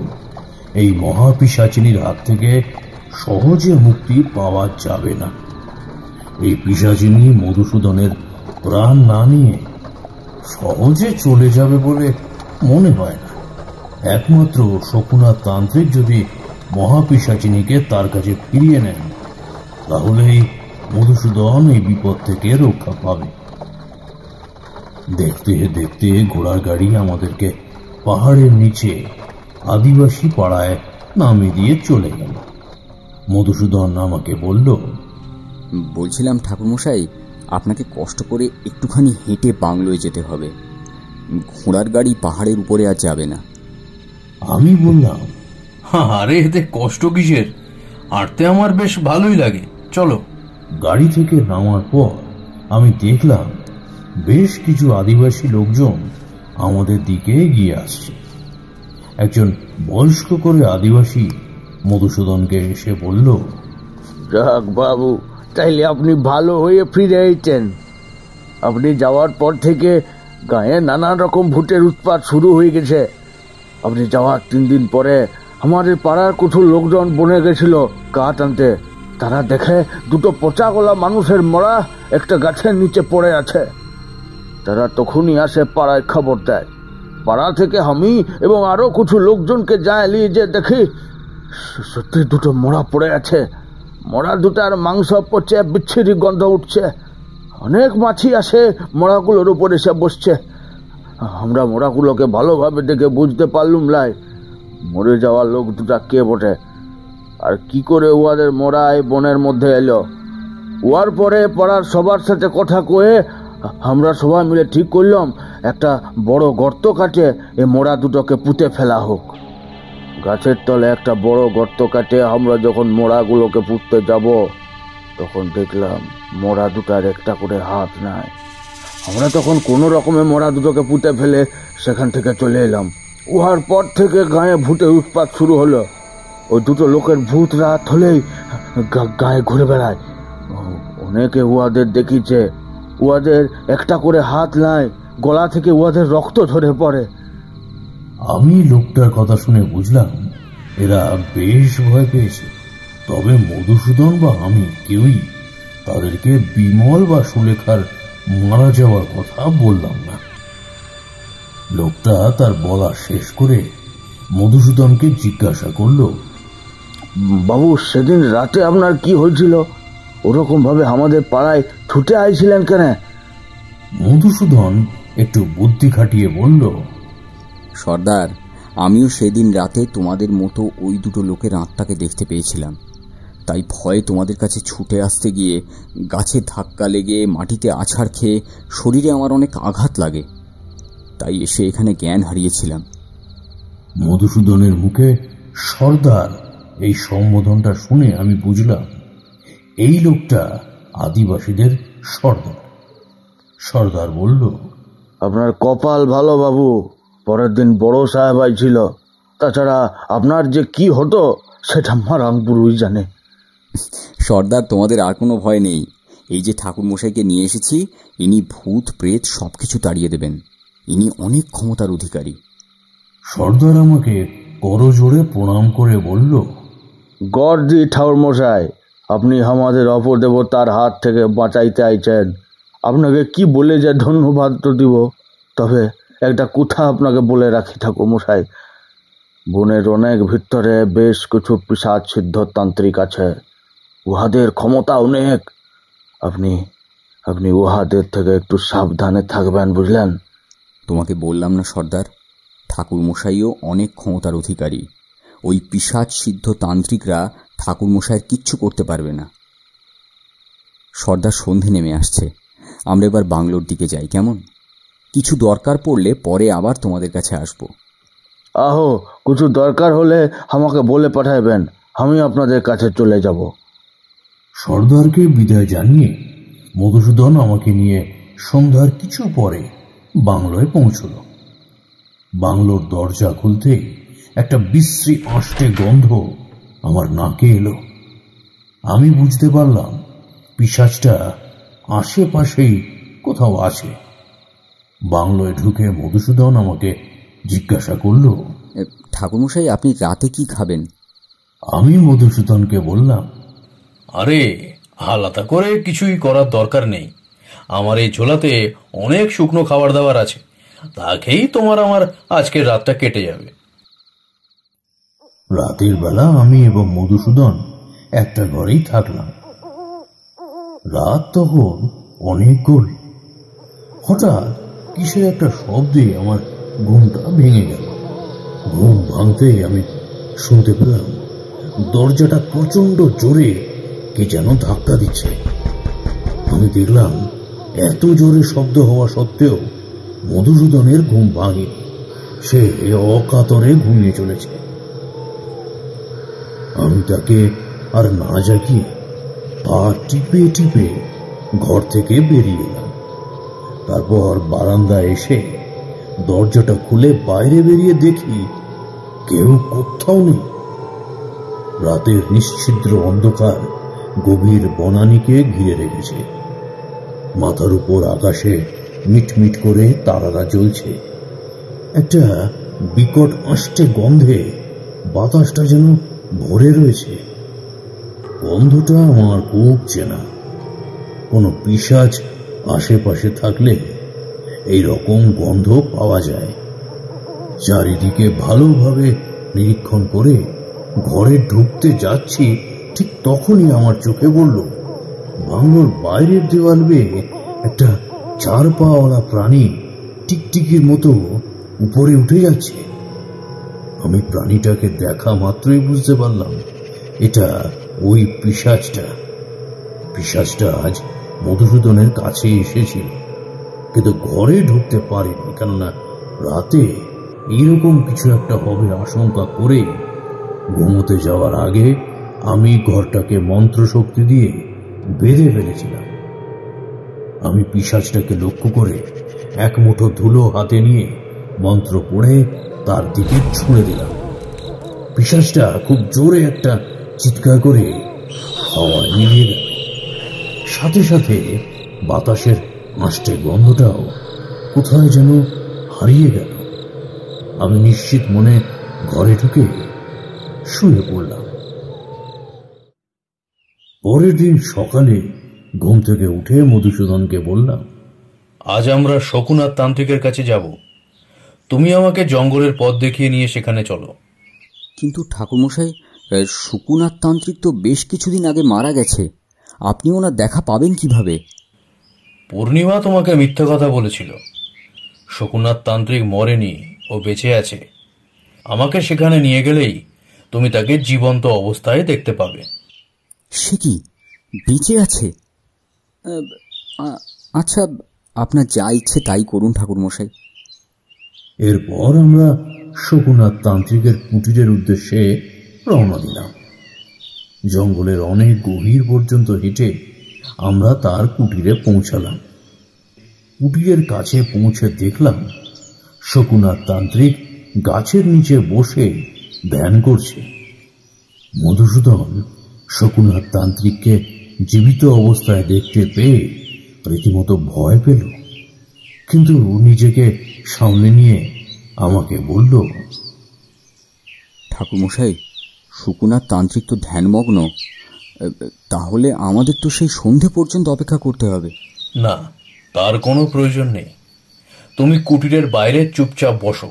এই মহাপিশাচিনীর হাত থেকে সহজে মুক্তি পাওয়া যাবে না। এই পিশাচিনী মধুসূদনের প্রাণ না নিয়ে সহজে চলে যাবে বলে মনে হয় না। একমাত্র শকুনাথ তান্ত্রিক যদি মহাপিশাচিনীকে তার কাছে ফিরিয়ে নেন, তাহলেই মধুসূদন এই বিপদ থেকে রক্ষা পাবে। দেখতে দেখতে ঘোড়ার গাড়ি আমাদেরকে পাহাড়ের নিচে আদিবাসী পাড়ায় নামিয়ে দিয়ে চলে গেল। মধুসূদন আমাকে বলল, বলছিলাম ঠাকুরমশাই, আপনাকে কষ্ট করে একটুখানি হেঁটে বাংলোয় যেতে হবে। ঘোড়ার গাড়ি পাহাড়ের উপরে আর যাবে না। আমি বললাম, আরে এতে কষ্ট কিসের? হাঁটতে আমার বেশ ভালোই লাগে, চলো। গাড়ি থেকে নামার পর আমি দেখলাম বেশ কিছু আদিবাসী লোকজন আমাদের দিকে এগিয়ে আসছে। একজন বয়স্ক করে আদিবাসী মধুসূদনকে এসে বলল, যাক বাবু, তাইলে আপনি ভালো হয়ে ফিরে এসেছেন। আপনি যাওয়ার পর থেকে গায়ে নানান রকম ভূতের উৎপাত শুরু হয়ে গেছে। আপনি যাওয়ার 3 দিন পরে আমাদের পাড়ার কিছু লোকজন বনে গেছিল কাঠ আনতে। তারা দেখে 2টো পচা গলা মানুষের মরা একটা গাছের নিচে পড়ে আছে। তারা তখনই আসে পাড়ায় খবর দেয়। পাড়া থেকে আমি এবং আরো কিছু লোকজনকে যায় নিয়ে যে দেখি সত্যি 2টো মরা পড়ে আছে। মরা 2টার মাংস পচে বিচ্ছিরি গন্ধ উঠছে। অনেক মাছি আসে মোড়াগুলোর উপর এসে বসছে। আমরা মোড়াগুলোকে ভালোভাবে দেখে বুঝতে পারলুম লাই মরে যাওয়া লোক দুটা কে বটে, আর কি করে উহাদের মোড়ায় বনের মধ্যে এলো। উহার পরে পাড়ার সবার সাথে কথা কয়ে আমরা সবাই মিলে ঠিক করলাম একটা বড় গর্ত কাটে এই মোড়া দুটোকে পুঁতে ফেলা হোক। গাছের তলে একটা বড় গর্ত কাটে আমরা যখন মোড়াগুলোকে পুঁততে যাব তখন দেখলাম মোড়া দুটার একটা করে হাত নাই। আমরা তখন কোনো রকমে মোড়া দুটোকে পুঁতে ফেলে সেখান থেকে চলে এলাম। উহার পর থেকে গায়ে ভূতের উৎপাত শুরু হলো। ওই দুটো লোকের ভূত রাত হলেই গায়ে ঘুরে বেড়ায়। অনেকে উহাদের দেখিছে, উহাদের একটা করে হাত নাই, গলা থেকে উহাদের রক্ত ঝরে পড়ে। আমি লোকটার কথা শুনে বুঝলাম এরা বেশ ভয় পেয়েছে। তবে মধুসূদন বা আমি কেউই তাদেরকে বিমল বা সুলেখার মারা যাওয়ার কথা বললাম না। লোকটা তার বলা শেষ করে মধুসূদনকে জিজ্ঞাসা করল, বাবু সেদিন রাতে আপনার কি হয়েছিল? ওরকম ভাবে আমাদের পাড়ায় ছুটে আইছিলেন কেন? মধুসূদন একটু বুদ্ধি খাটিয়ে বলল, সর্দার, আমিও সেদিন রাতে তোমাদের মতো ওই দুটো লোকের আত্মাকে দেখতে পেয়েছিলাম। তাই ভয়ে তোমাদের কাছে ছুটে আসতে গিয়ে গাছে ধাক্কা লেগে মাটিতে আছাড় খেয়ে শরীরে আমার অনেক আঘাত লাগে, তাই এসে এখানে জ্ঞান হারিয়েছিলাম। মধুসূদনের মুখে সর্দার এই সম্বোধনটা শুনে আমি বুঝলাম এই লোকটা আদিবাসীদের সর্দার। সর্দার বলল, আপনার কপাল ভালো বাবু, পরের দিন বড় সাহেব আইছিল। তাছাড়া আপনার যে কি হতো সেটা মারানপুরই জানে। সর্দার, তোমাদের আর কোনো ভয় নেই। এই যে ঠাকুর মশাইকে নিয়ে এসেছি, ইনি ভূত প্রেত সবকিছু তাড়িয়ে দেবেন। ইনি অনেক ক্ষমতার অধিকারী। সর্দার আমাকে করজোড়ে প্রণাম করে বলল, গর্জি ঠাকুর মশাই, আপনি আমাদের অপদেবতার হাত থেকে বাঁচাইতে আইছেন। আপনাকে কি বলে যে ধন্যবাদ তো দিব। তবে একটা কথা আপনাকে বলে রাখি ঠাকুর মশাই, বনের অনেক ভিতরে বেশ কিছু পিশাচ সিদ্ধ তান্ত্রিক আছে। উহাদের ক্ষমতা অনেক। আপনি উহাদের থেকে একটু সাবধানে থাকবেন, বুঝলেন? তোমাকে বললাম না সর্দার, ঠাকুর মশাইও অনেক ক্ষমতার অধিকারী। ওই পিশাচ সিদ্ধ তান্ত্রিকরা ঠাকুর মশাইয়ের কিচ্ছু করতে পারবে না। সর্দার, সন্ধে নেমে আসছে, আমরা এবার বাংলোর দিকে যাই, কেমন? কিছু দরকার পড়লে পরে আবার তোমাদের কাছে আসব। আহো, কিছু দরকার হলে আমাকে বলে পাঠাইবেন, আমি আপনাদের কাছে চলে যাব। সর্দারকে বিদায় জানিয়ে মধুসূদন আমাকে নিয়ে সন্ধ্যার কিছু পরে বাংলোয় পৌঁছল। বাংলোর দরজা খুলতেই একটা বিশ্রী আষ্টে গন্ধ আমার নাকে এলো। আমি বুঝতে পারলাম পিশাচটা আশেপাশেই কোথাও আছে। বাংলোয় ঢুকে মধুসূদন আমাকে জিজ্ঞাসা করল, ঠাকুরমশাই, আপনি রাতে কি খাবেন? আমি মধুসূদনকে বললাম, আরে আলাদা করে কিছুই করার দরকার নেই। আমার এই ঝোলাতে অনেক শুকনো খাবার দাবার আছে, তাকেই তোমার আমার আজকের রাতটা কেটে যাবে। রাতের বেলা আমি এবং মধুসূদন একটা ঘরেই থাকলাম। রাত তখন অনেক গভীর। হঠাৎ কিসের একটা শব্দে আমার ঘুমটা ভেঙে গেল। ঘুম ভাঙতে আমি শুনতে পেলাম দরজাটা প্রচন্ড জোরে কে যেন ধাক্কা দিচ্ছে। আমি দেখলাম এত জোরে শব্দ হওয়া সত্ত্বেও মধুসূদনের ঘুম ভাঙেনি। সে অকাতরে ঘুমিয়ে চলেছে। আমি তাকে আর না জাগিয়ে পা টিপে টিপে ঘর থেকে বেরিয়ে এলাম। তারপর বারান্দায় এসে দরজাটা খুলে বাইরে বেরিয়ে দেখি কেউ কোথাও নেই। রাতের নিশ্ছিদ্র অন্ধকার গভীর বনানীকে ঘিরে রেখেছে। মাথার উপর আকাশে মিটমিট করে তারারা জ্বলছে। একটা বিকট আষ্টে গন্ধে বাতাসটা যেন ভরে রয়েছে। গন্ধটা আমার খুব চেনা। কোনো পিশাচ আশেপাশে থাকলে এই রকম গন্ধ পাওয়া যায়। চারিদিকে ভালোভাবে নিরীক্ষণ করে ঘরে ঢুকতে যাচ্ছি, ঠিক তখনই আমার চোখে পড়ল বাংলোর বাইরের দেওয়াল বেয়ে একটা 4 পাওয়ালা প্রাণী টিকটিকির মতো উপরে উঠে যাচ্ছে। আমি প্রাণীটাকে দেখা মাত্রই বুঝতে পারলাম এটা ওই পিশাচটা। পিশাচটা আজ মধুসূদনের কাছে এসেছিল, কিন্তু ঘরে ঢুকতে পারেনি, কেননা রাতে এইরকম কিছু একটা হবে আশঙ্কা করে ঘুমোতে যাওয়ার আগে আমি ঘরটাকে মন্ত্রশক্তি দিয়ে বেঁধে ফেলেছিলাম। আমি পিশাচটাকে লক্ষ্য করে এক মুঠো ধুলো হাতে নিয়ে মন্ত্র পড়ে তার দিকে ছুঁড়ে দিলাম। পিশাচটা খুব জোরে একটা চিৎকার করে হাওয়ায় মিলিয়ে গেল। সাথে সাথে বাতাসের আষ্টে গন্ধটাও কোথায় যেন হারিয়ে গেল। আমি নিশ্চিত মনে ঘরে ঢুকে শুয়ে পড়লাম। পরের দিন সকালে ঘুম থেকে উঠে মধুসূদনকে বললাম, আজ আমরা শকুনাথ তান্ত্রিকের কাছে যাব। তুমি আমাকে জঙ্গলের পথ দেখিয়ে নিয়ে সেখানে চলো। কিন্তু ঠাকুরমশাই, শকুনাথ তান্ত্রিক তো বেশ কিছুদিন আগে মারা গেছে, আপনি ওনার দেখা পাবেন কিভাবে? পূর্ণিমা তোমাকে মিথ্যা কথা বলেছিল। শকুনাথ তান্ত্রিক মরেনি, ও বেঁচে আছে। আমাকে সেখানে নিয়ে গেলেই তুমি তাকে জীবন্ত অবস্থায় দেখতে পাবে। সে কি, বেঁচে আছে? আচ্ছা, আপনার যা ইচ্ছে তাই করুন ঠাকুরমশাই। এরপর আমরা শকুনাথ তান্ত্রিকের কুটিরের উদ্দেশ্যে রওনা দিলাম। জঙ্গলের অনেক গভীর পর্যন্ত হেঁটে আমরা তার কুটিরে পৌঁছালাম। কুটিরের কাছে পৌঁছে দেখলাম শকুনাথ তান্ত্রিক গাছের নিচে বসে ধ্যান করছে। মধুসূদন শকুনাথ তান্ত্রিককে জীবিত অবস্থায় দেখতে পেয়ে রীতিমতো ভয় পেল, কিন্তু নিজেকে সামনে নিয়ে আমাকে বলল, ঠাকুরমশাই, শকুনাথ তান্ত্রিক তো ধ্যানমগ্ন, তাহলে আমাদের তো সেই সন্ধে পর্যন্ত অপেক্ষা করতে হবে। না, তার কোনো প্রয়োজন নেই। তুমি কুটিরের বাইরে চুপচাপ বসো।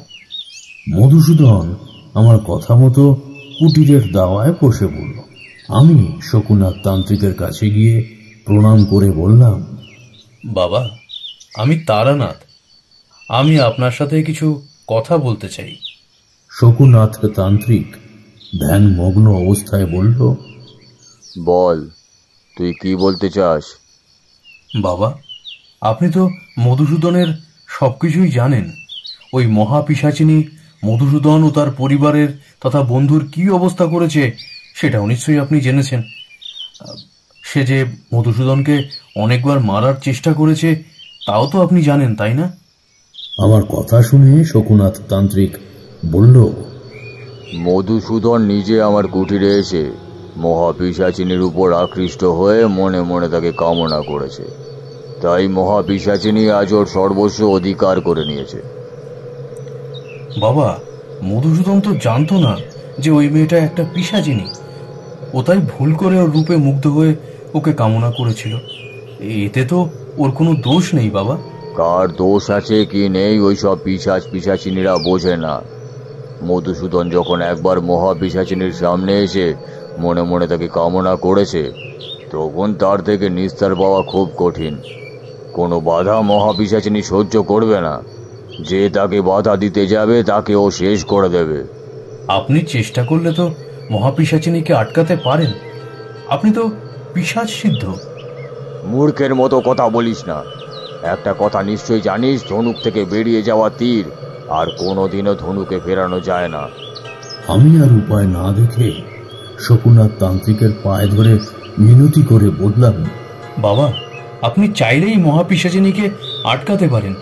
মধুসূদন আমার কথা মতো কুটিরের দাওয়ায় বসে পড়ল। আমি শকুনাথ তান্ত্রিকের কাছে গিয়ে প্রণাম করে বললাম, বাবা, আমি তারানাথ। আমি আপনার সাথে কিছু কথা বলতে চাই। শকুনাথ তান্ত্রিক ধ্যানমগ্ন অবস্থায় বলল, বল, তুই কি বলতে চাস? বাবা, আপনি তো মধুসূদনের সবকিছুই জানেন। ওই মহাপিশাচিনী মধুসূদন ও তার পরিবারের তথা বন্ধুর কি অবস্থা করেছে সেটাও নিশ্চয়ই আপনি জেনেছেন। সে যে মধুসূদনকে অনেকবার মারার চেষ্টা করেছে তাও তো আপনি জানেন, তাই না? আমার কথা শুনে শকুনাথ তান্ত্রিক বলল, মধুসূদন নিজে আমার কুটিরে এসে মহাপিশাচিনীর উপর আকৃষ্ট হয়ে মনে মনে তাকে কামনা করেছে। তাই মহাপিশাচিনী আজ ওর সর্বস্ব অধিকার করে নিয়েছে। বাবা, মধুসূদন তো জানতো না যে ওই মেয়েটা একটা পিশাচিনী। ও তাই ভুল করে ওর রূপে মুগ্ধ হয়ে ওকে কামনা করেছিল। এতে তো ওর কোনো দোষ নেই বাবা। কার দোষ আছে কি নেই ওইসব পিশাচিনীরা বোঝে না। মধুসূদন যখন একবার মহাপিশাচিনীর সামনে এসে মনে মনে তাকে কামনা করেছে, তখন তার থেকে নিস্তার পাওয়া খুব কঠিন। কোনো বাধা মহাপিশাচিনী সহ্য করবে না। যে তাকে বাধা দিতে যাবে তাকে ও শেষ করে দেবে। আপনি চেষ্টা করলে তো মহাপিশাচিনীকে আটকাতে পারেন। আপনি তো পিশাচ সিদ্ধ। মূর্খের মতো কথা বলিস না। একটা কথা নিশ্চয়ই জানিস, ধনুক থেকে বেরিয়ে যাওয়া তীর আর কোনোদিনও ধনুকে ফেরানো যায় না। আমি আর উপায় না দেখে শকুনাথ তান্ত্রিকের পায়ে ধরে মিনতি করে বললাম, বাবা, আপনি চাইলেই মহাপিশাচিনীকে আটকাতে পারেন।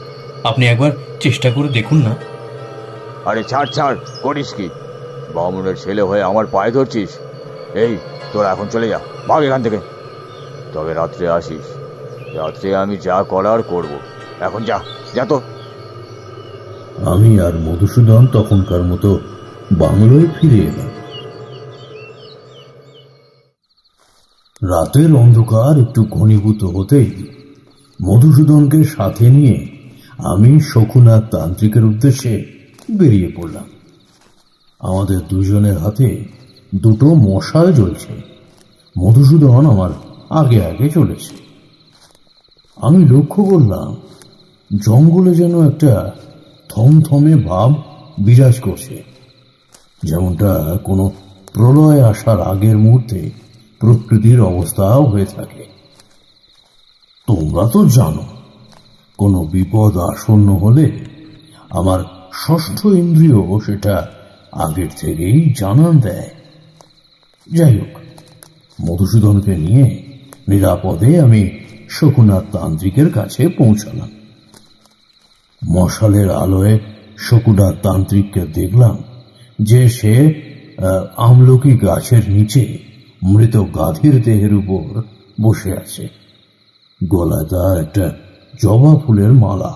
আপনি একবার চেষ্টা করে দেখুন না। আরে ছাড় ছাড়, করিস কি? বামুনের ছেলে হয়ে আমার পায়ে ধরছিস? এই, তোরা এখন চলে যা, ভাগ এখান থেকে। তবে রাত্রে আসিস। রাত্রে আমি যা করার করব। এখন যা, যা তো। আমি আর মধুসূদন তখনকার মতো বাংলোয় ফিরে এলাম। রাতের অন্ধকার একটু ঘনীভূত হতেই মধুসূদনকে সাথে নিয়ে আমি শকুনাথ তান্ত্রিকের উদ্দেশ্যে বেরিয়ে পড়লাম। আমাদের দুজনের হাতে দুটো মশাল জ্বলছে। মধুসূদন আমার আগে আগে চলেছে। আমি লক্ষ্য করলাম জঙ্গলে যেন একটা থমথমে ভাব বিরাজ করছে, যেমনটা কোনো প্রলয় আসার আগের মুহূর্তে প্রকৃতির অবস্থাও হয়ে থাকে। তোমরা তো জানো, কোনো বিপদ আসন্ন হলে আমার ষষ্ঠ ইন্দ্রিয় সেটা আগের থেকেই জানান দেয়। যাই হোক, মধুসূদনকে নিয়ে নিরাপদে আমি শকুনাথ তান্ত্রিকের কাছে পৌঁছালাম। মশালের আলোয় শকুনাথ তান্ত্রিককে দেখলাম যে সে আমলকি গাছের নিচে মৃত গাধীর দেহের উপর বসে আছে। গলায় তার একটা জবা ফুলের মালা,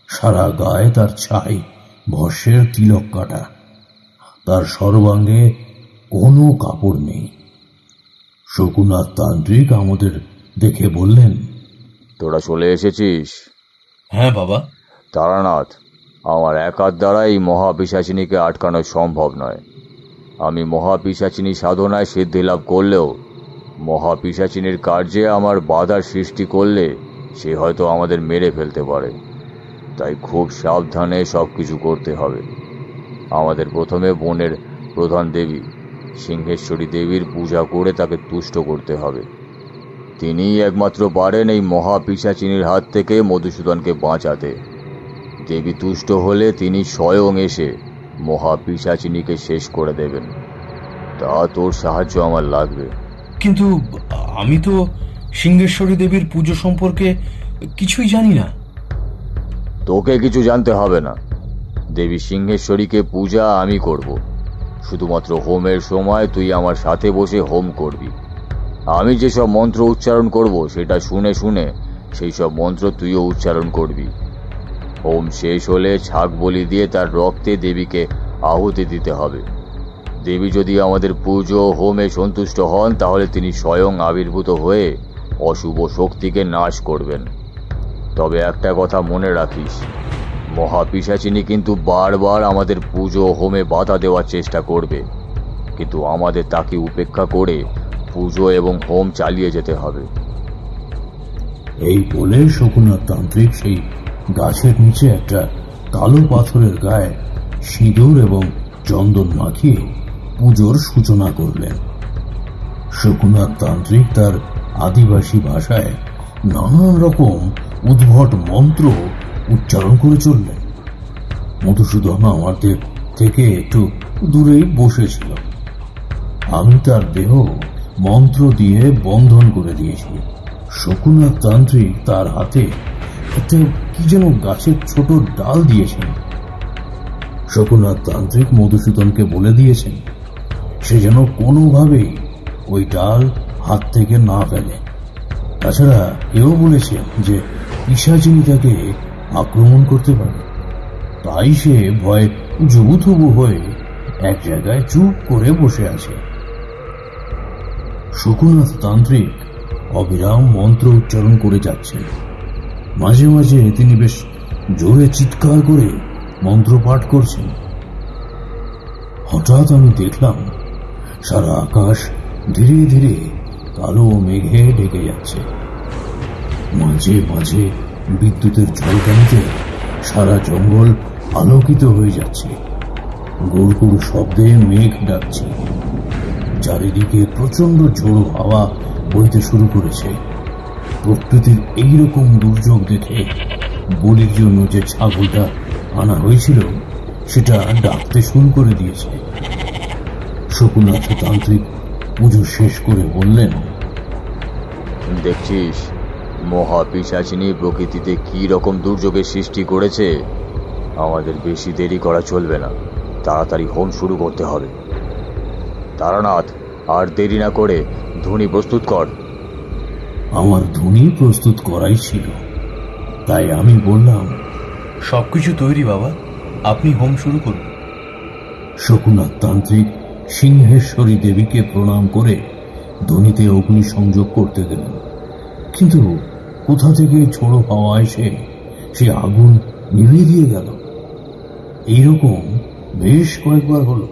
সারা গায়ে তার ছাই ভস্যের তিলক কাটা, তার সর্বাঙ্গে কোনো কাপড় নেই। শকুনাথ তান্ত্রিক আমাদের দেখে বললেন, তোরা চলে এসেছিস? হ্যাঁ বাবা। তারানাথ, আমার একার দ্বারা এই মহাপিশাচিনীকে আটকানো সম্ভব নয়। আমি মহাপিশাচিনী সাধনায় সিদ্ধি লাভ করলেও মহাপিশাচিনীর কার্যে আমার বাধার সৃষ্টি করলে সে হয়তো আমাদের মেরে ফেলতে পারে। তাই খুব সাবধানে সবকিছু করতে হবে। আমাদের প্রথমে বনের প্রধান দেবী সিংহেশ্বরী দেবীর পূজা করে তাকে তুষ্ট করতে হবে। তিনিই একমাত্র পারেন এই মহাপিশাচিনীর হাত থেকে মধুসূদনকে বাঁচাতে। দেবী তুষ্ট হলে তিনি স্বয়ং এসে মহাপিশাচিনীকে শেষ করে দেবেন। তা তোর সাহায্য আমার লাগবে। কিন্তু আমি তো সিংহেশ্বরী দেবীর পুজো সম্পর্কে কিছুই জানি না। তোকে কিছু জানতে হবে না। দেবী সিংহেশ্বরীকে পূজা আমি করব। শুধুমাত্র হোমের সময় তুই আমার সাথে বসে হোম করবি। আমি যেসব মন্ত্র উচ্চারণ করব সেটা শুনে শুনে সেই সব মন্ত্র তুইও উচ্চারণ করবি। হোম শেষ হলে ছাগ বলি দিয়ে তার রক্তে দেবীকে আহুতি দিতে হবে। দেবী যদি আমাদের পুজো হোমে সন্তুষ্ট হন তাহলে তিনি স্বয়ং আবির্ভূত হয়ে অশুভ শক্তিকে নাশ করবেন। তবে একটা কথা মনে রাখিস, মহাপিশাচিনী কিন্তু বারবার আমাদের পুজো হোমে বাধা দেওয়ার চেষ্টা করবে, কিন্তু আমাদের তাকে উপেক্ষা করে পুজো এবং হোম চালিয়ে যেতে হবে। এই বলে শকুনাথ তান্ত্রিক সেই গাছের নিচে একটা কালো পাথরের গায়ে সিঁদুর এবং চন্দন মাখিয়ে পুজোর সূচনা করলেন। শকুনাথ তান্ত্রিক তার আদিবাসী ভাষায় নানান রকম উদ্ভট মন্ত্র উচ্চারণ করে চললেন। মধুসূদন আমাদের থেকে একটু দূরেই বসেছিল। আমি তার দেহ মন্ত্র দিয়ে বন্ধন করে দিয়েছি। শকুনাথ তান্ত্রিক তার হাতে একটা কি যেন গাছের ছোট ডাল দিয়েছেন। শকুনাথ তান্ত্রিক মধুসূদনকে বলে দিয়েছেন সে যেন কোনোভাবেই ওই ডাল হাত থেকে না ফেলে। তাছাড়া এও বলেছেন যে পিশাচিনী তাকে আক্রমণ করতে পারে। তাই সে ভয়ে জুবুথুবু হয়ে এক জায়গায় চুপ করে বসে আছে। শকুনাথ তান্ত্রিক অবিরাম মন্ত্র উচ্চারণ করে যাচ্ছেন। মাঝে মাঝে তিনি বেশ জোরে চিৎকার করে মন্ত্র পাঠ করছেন। হঠাৎ আমি দেখলাম সারা আকাশ ধীরে ধীরে কালো মেঘে ঢেকে যাচ্ছে। মাঝে মাঝে বিদ্যুতের ঝলকানিতে সারা জঙ্গল আলোকিত হয়ে যাচ্ছে। গুড়গুড় শব্দে মেঘ ডাকছে। চারিদিকে প্রচন্ড ঝোড়ো হাওয়া বইতে শুরু করেছে। প্রকৃতির এইরকম দুর্যোগ দেখে বলির জন্য যে ছাগলটা আনা হয়েছিল সেটা ডাকতে শুরু করে দিয়েছে। শকুনাথ তান্ত্রিক পুজো শেষ করে বললেন, দেখছিস মহাপিশাচিনী প্রকৃতিতে কি রকম দুর্যোগের সৃষ্টি করেছে। আমাদের বেশি দেরি করা চলবে না, তাড়াতাড়ি হোম শুরু করতে হবে। তারানাথ, আর দেরি না করে ধুনি প্রস্তুত কর। আমার ধুনি প্রস্তুত করাই ছিল, তাই আমি বললাম, সবকিছু তৈরি বাবা, আপনি হোম শুরু করুন। শকুনাথ তান্ত্রিক সিংহেশ্বরী দেবীকে প্রণাম করে ধুনিতে অগ্নি সংযোগ করতে গেলেন। কিন্তু কোথা থেকে ঝোড়ো হাওয়া এসে সে আগুন নিভিয়ে দিয়ে গেল। এইরকম বেশ কয়েকবার হলো।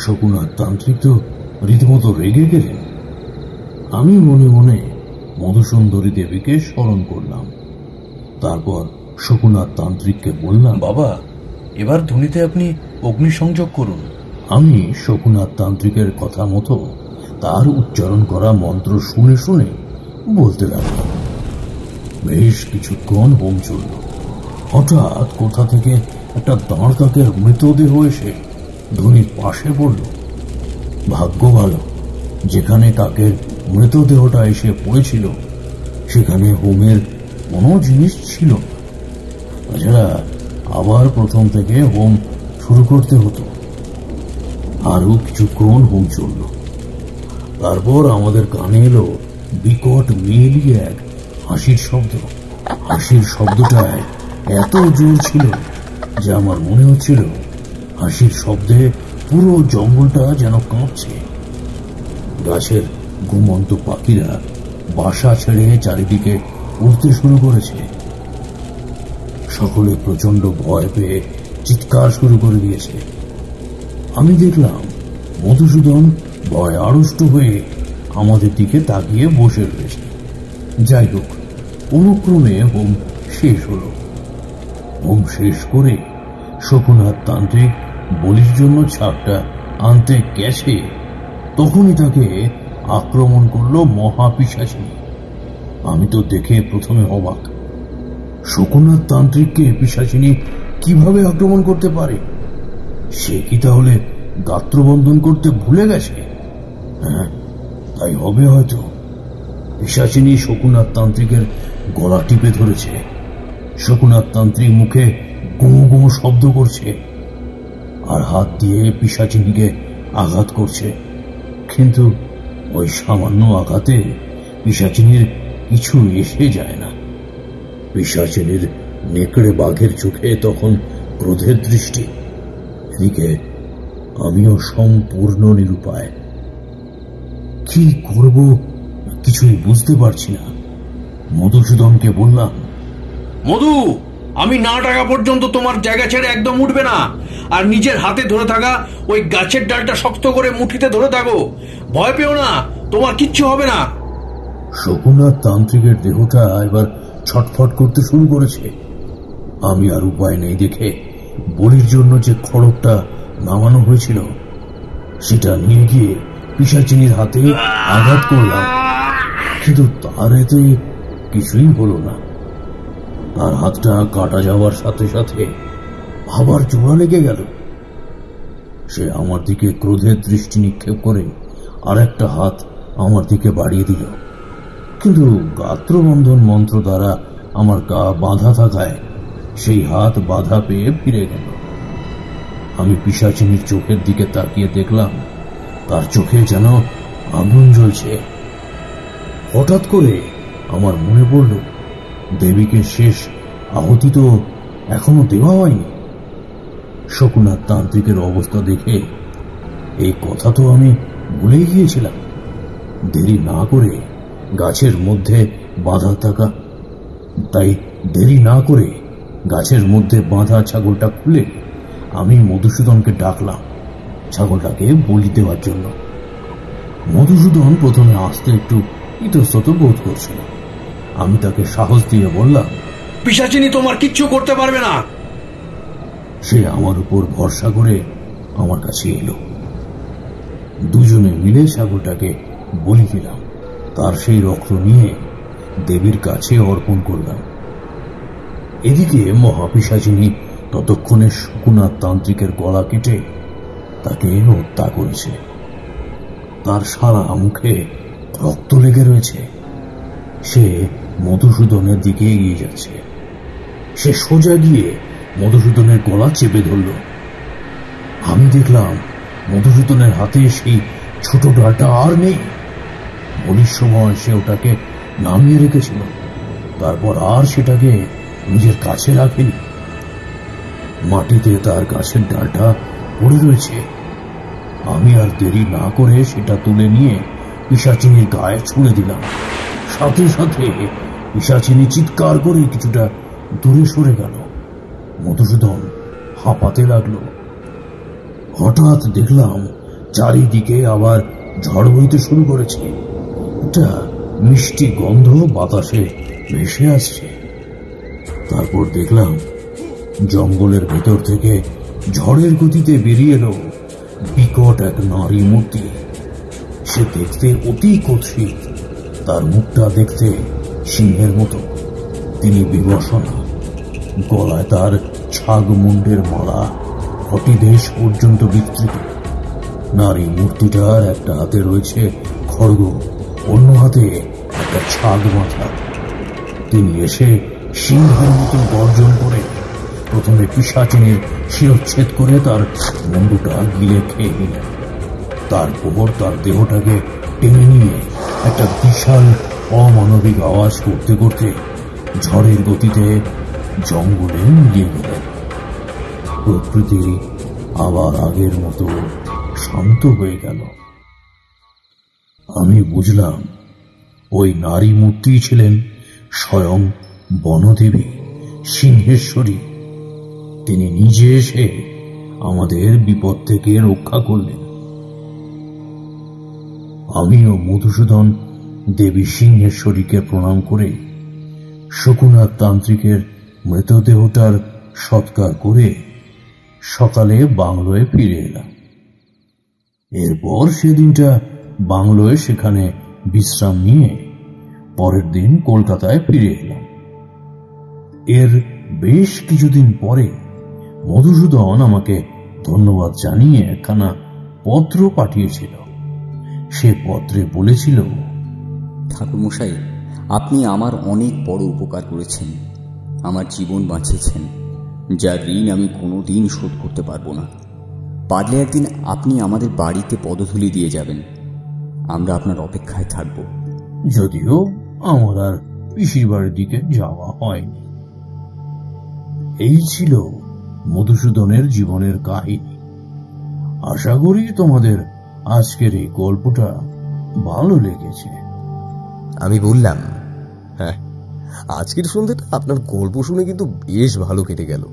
শকুনাথ তান্ত্রিক তো রীতিমতো রেগে গেলেন। আমি মনে মনে মধুসুন্দরী দেবীকে স্মরণ করলাম। তারপর শকুনাথ তান্ত্রিককে বললাম, বাবা, এবার ধুনিতে আপনি অগ্নিসংযোগ করুন। আমি শকুনাথ তান্ত্রিকের কথা মতো তার উচ্চারণ করা মন্ত্র শুনে শুনে বলতে লাগলাম। বেশ কিছুক্ষণ হোম চলল। হঠাৎ কোথা থেকে একটা দাঁড় কাকের মৃতদেহ এসে ধনির পাশে পড়ল। ভাগ্য ভালো, যেখানে কাকের মৃতদেহটা এসে পড়েছিল সেখানে হোমের কোনো জিনিস ছিল না। তাছাড়া আবার প্রথম থেকে হোম শুরু করতে হতো। আরো কিছুক্ষণ হোম চলল। তারপর আমাদের কানে এলো বিকট মেয়েলিয়ে এক হাসির শব্দ। হাসির শব্দটায় এত জোর ছিল যে আমার মনে হচ্ছিল হাসির শব্দে পুরো জঙ্গলটা যেন কাঁপছে। গাছের ঘুমন্ত পাখিরা বাসা ছেড়ে চারিদিকে উড়তে শুরু করেছে। সকলে প্রচন্ড ভয় পেয়ে চিৎকার শুরু করে দিয়েছে। আমি দেখলাম মধুসূদন ভয় আড়ষ্ট হয়ে আমাদের দিকে তাকিয়ে বসে রয়েছে। যাই হোক, অনুক্রমে হোম শেষ হল। হোম শেষ করে শকুনাথ তান্ত্রিক বলির জন্য ছাপটা আনতে গেছে, তখনই তাকে আক্রমণ করলো মহাপিশাচিনী। আমি তো দেখে প্রথমে অবাক। শকুনাথ তান্ত্রিককে পিশাচিনী কিভাবে আক্রমণ করতে পারে? সে কি তাহলে গাত্রবন্ধন করতে ভুলে গেছে? হ্যাঁ, তাই হবে হয়তো। পিশাচিনী শকুনাথ তান্ত্রিকের গলা টিপে ধরেছে। শকুনাথ তান্ত্রিক মুখে গুঁ গুঁ শব্দ করছে আর হাত দিয়ে পিশাচিনীকে আঘাত করছে। কিন্তু ওই সামান্য আঘাতে পিশাচিনীর কিছু এসে যায় না। পিশাচিনীর নেকড়ে বাঘের চোখে তখন ক্রোধের দৃষ্টি। এদিকে আমিও সম্পূর্ণ নিরুপায়। কি করব কিছুই বুঝতে পারছি না। মধুসূদনকে বললাম, মধু, আমি না ডাকা পর্যন্ত তোমার জায়গা ছেড়ে একদম উঠবে না। আর নিজের হাতে ধরে থাকা ওই গাছের ডালটা শক্ত করে মুঠিতে ধরে থাকো। ভয় পেও না, তোমার কিচ্ছু হবে না। শকুনাথ তান্ত্রিকের দেহটা এবার ছটফট করতে শুরু করেছে। আমি আর উপায় নেই দেখে বলির জন্য যে খড়গটা নামানো হয়েছিল সেটা নিয়ে গিয়ে পিশাচিনীর হাতে আঘাত করলাম। কিন্তু তার এতে কিছুই হলো না। তার হাতটা কাটা যাওয়ার সাথে সাথে আবার জোড়া লেগে গেল। সে আমার দিকে ক্রোধের দৃষ্টি নিক্ষেপ করে আর একটা হাত আমার দিকে বাড়িয়ে দিল। কিন্তু গাত্রবন্ধন মন্ত্র দ্বারা আমার গা বাঁধা থাকায় সেই হাত বাধা পেয়ে ফিরে গেল। আমি পিশাচিনীর চোখের দিকে তাকিয়ে দেখলাম তার চোখে যেন আগুন জ্বলছে। হঠাৎ করে আমার মনে পড়ল দেবীকে শেষ আহুতি তো এখনো দেওয়া হয়নি। শকুনাথ তান্ত্রিকের অবস্থা দেখে এই কথা তো আমি ভুলে গিয়েছিলাম। দেরি না করে গাছের মধ্যে বাঁধা থাকা গাছের মধ্যে বাঁধা ছাগলটা খুলে আমি মধুসূদনকে ডাকলাম ছাগলটাকে বলি দেওয়ার জন্য। মধুসূদন প্রথমে আসতে একটু ইতস্তত বোধ করছিল। আমি তাকে সাহস দিয়ে বললাম, পিশাচিনী তোমার কিচ্ছু করতে পারবে না। সে আমার উপর ভরসা করে আমার কাছে এলো। দুজনে মিলে ছাগলটাকে বলি দিলাম। তার সেই রক্ত নিয়ে দেবীর কাছে অর্পণ করলাম। এদিকে মহাপিশাচিনী ততক্ষণে শকুনাথ তান্ত্রিকের গলা কেটে তাকে হত্যা করেছে। তার সারা মুখে রক্ত লেগে রয়েছে। সে মধুসূদনের দিকে এগিয়ে যাচ্ছে। সে সোজা গিয়ে মধুসূদনের গলা চেপে ধরল। আমি দেখলাম মধুসূদনের হাতে সেই ছোট ডালটা আর নেই। বলির সময় সে ওটাকে নামিয়ে রেখেছিল, তারপর আর সেটাকে নিজের কাছে রাখেনি। মাটিতে তার গাছের ডালটা পড়ে রয়েছে। আমি আর দেরি না করে সেটা তুলে নিয়ে পিশাচিনীর গায়ে ছুঁড়ে দিলাম। সাথে সাথে পিশাচিনী চিৎকার করে কিছুটা দূরে সরে গেল। মধুসূদন হাঁপাতে লাগলো। হঠাৎ দেখলাম চারিদিকে আবার ঝড় বইতে শুরু করেছে। এটা মিষ্টি গন্ধ বাতাসে ভেসে আসছে। তারপর দেখলাম জঙ্গলের ভেতর থেকে ঝড়ের গতিতে বেরিয়ে এলো বিকট এক নারী মূর্তি। সে দেখতে অতি কুৎসিত, তার মুখটা দেখতে সিংহের মতো। তিনি বিবসনা, গলায় তার ছাগ মুন্ডের মালা কটিদেশ পর্যন্ত বিস্তৃত। নারী মূর্তিটার একটা হাতে রয়েছে খড়গ, অন্য হাতে একটা ছাগ মাথা। তিনি এসে সিংহের মতো গর্জন করে প্রথমে পিশাচিনীর শিরচ্ছেদ করে তার মুন্ডুটা গিলে খেয়ে নিলেন। তারপর তার দেহটাকে টেনে নিয়ে একটা বিশাল অমানবিক আওয়াজ করতে করতে ঝড়ের গতিতে জঙ্গলে মিলিয়ে গেলেন। প্রকৃতি আবার আগের মতো শান্ত হয়ে গেল। আমি বুঝলাম ওই নারী মূর্তি ছিলেন স্বয়ং বনদেবী সিংহেশ্বরী। তিনি নিজে এসে আমাদের বিপদ থেকে রক্ষা করলেন। আমিও মধুসূদন দেবী সিংহেশ্বরীকে প্রণাম করে শকুনাথ তান্ত্রিকের মৃতদেহটার সৎকার করে সকালে বাংলোয় ফিরে এলাম। এরপর সেদিনটা বাংলোয় সেখানে বিশ্রাম নিয়ে পরের দিন কলকাতায় ফিরে এলাম। এর বেশ কিছুদিন পরে মধুসূদন আমাকে ধন্যবাদ জানিয়ে একখানা পত্র পাঠিয়েছিল। সে পত্রে বলেছিল, ঠাকুরমশাই, আপনি আমার অনেক বড় উপকার করেছেন, আমার জীবন বাঁচিয়েছেন, যার ঋণ আমি কোনোদিন শোধ করতে পারবো না। পারলে একদিন আপনি আমাদের বাড়িতে পদধূলি দিয়ে যাবেন, আমরা আপনার অপেক্ষায় থাকব। যদিও আমার আর পিসির বাড়ির দিকে যাওয়া হয়নি। এই ছিল মধুসূদনের জীবনের কাহিনী। আশা করি তোমাদের আজকের এই গল্পটা ভালো লেগেছে। আমি বললাম, হ্যাঁ, আজকের সন্ধ্যাটা আপনার গল্প শুনে কিন্তু বেশ ভালো কেটে গেল।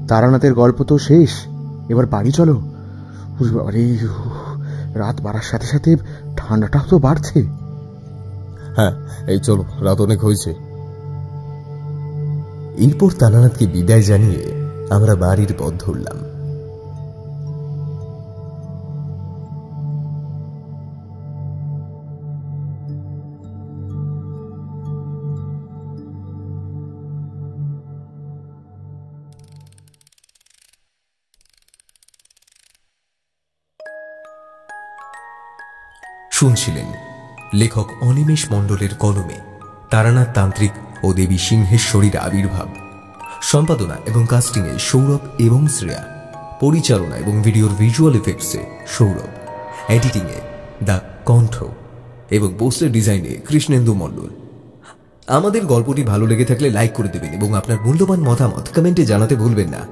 তারানাথের গল্প তো শেষ, এবার বাড়ি চলো। রাত বাড়ার সাথে সাথে ঠান্ডাটাও তো বাড়ছে। হ্যাঁ, এই চলো, রাত অনেক হয়েছে। এরপর তারানাথকে বিদায় জানিয়ে আমরা বাড়ির পথ ধরলাম। শুনছিলেন লেখক অনিমেষ মণ্ডলের কলমে তারানাথ তান্ত্রিক ও দেবী সিংহেশ্বরীর আবির্ভাব। সম্পাদনা এবং কাস্টিংয়ে সৌরভ এবং শ্রেয়া, পরিচালনা এবং ভিডিওর ভিজুয়াল এফেক্টসে সৌরভ, এডিটিংয়ে দ্য কণ্ঠ এবং পোস্টার ডিজাইনে কৃষ্ণেন্দু মণ্ডল। আমাদের গল্পটি ভালো লেগে থাকলে লাইক করে দেবেন এবং আপনার মূল্যবান মতামত কমেন্টে জানাতে ভুলবেন না।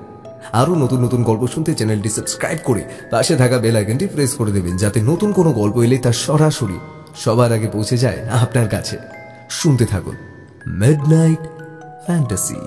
আরও নতুন নতুন গল্প শুনতে চ্যানেলটি সাবস্ক্রাইব করে পাশে থাকা বেল আইকনটি প্রেস করে দেবেন, যাতে নতুন কোনো গল্প এলে তা সরাসরি সবার আগে পৌঁছে যায় আপনার কাছে। শুনতে থাকুন মিডনাইট ফ্যান্টাসি।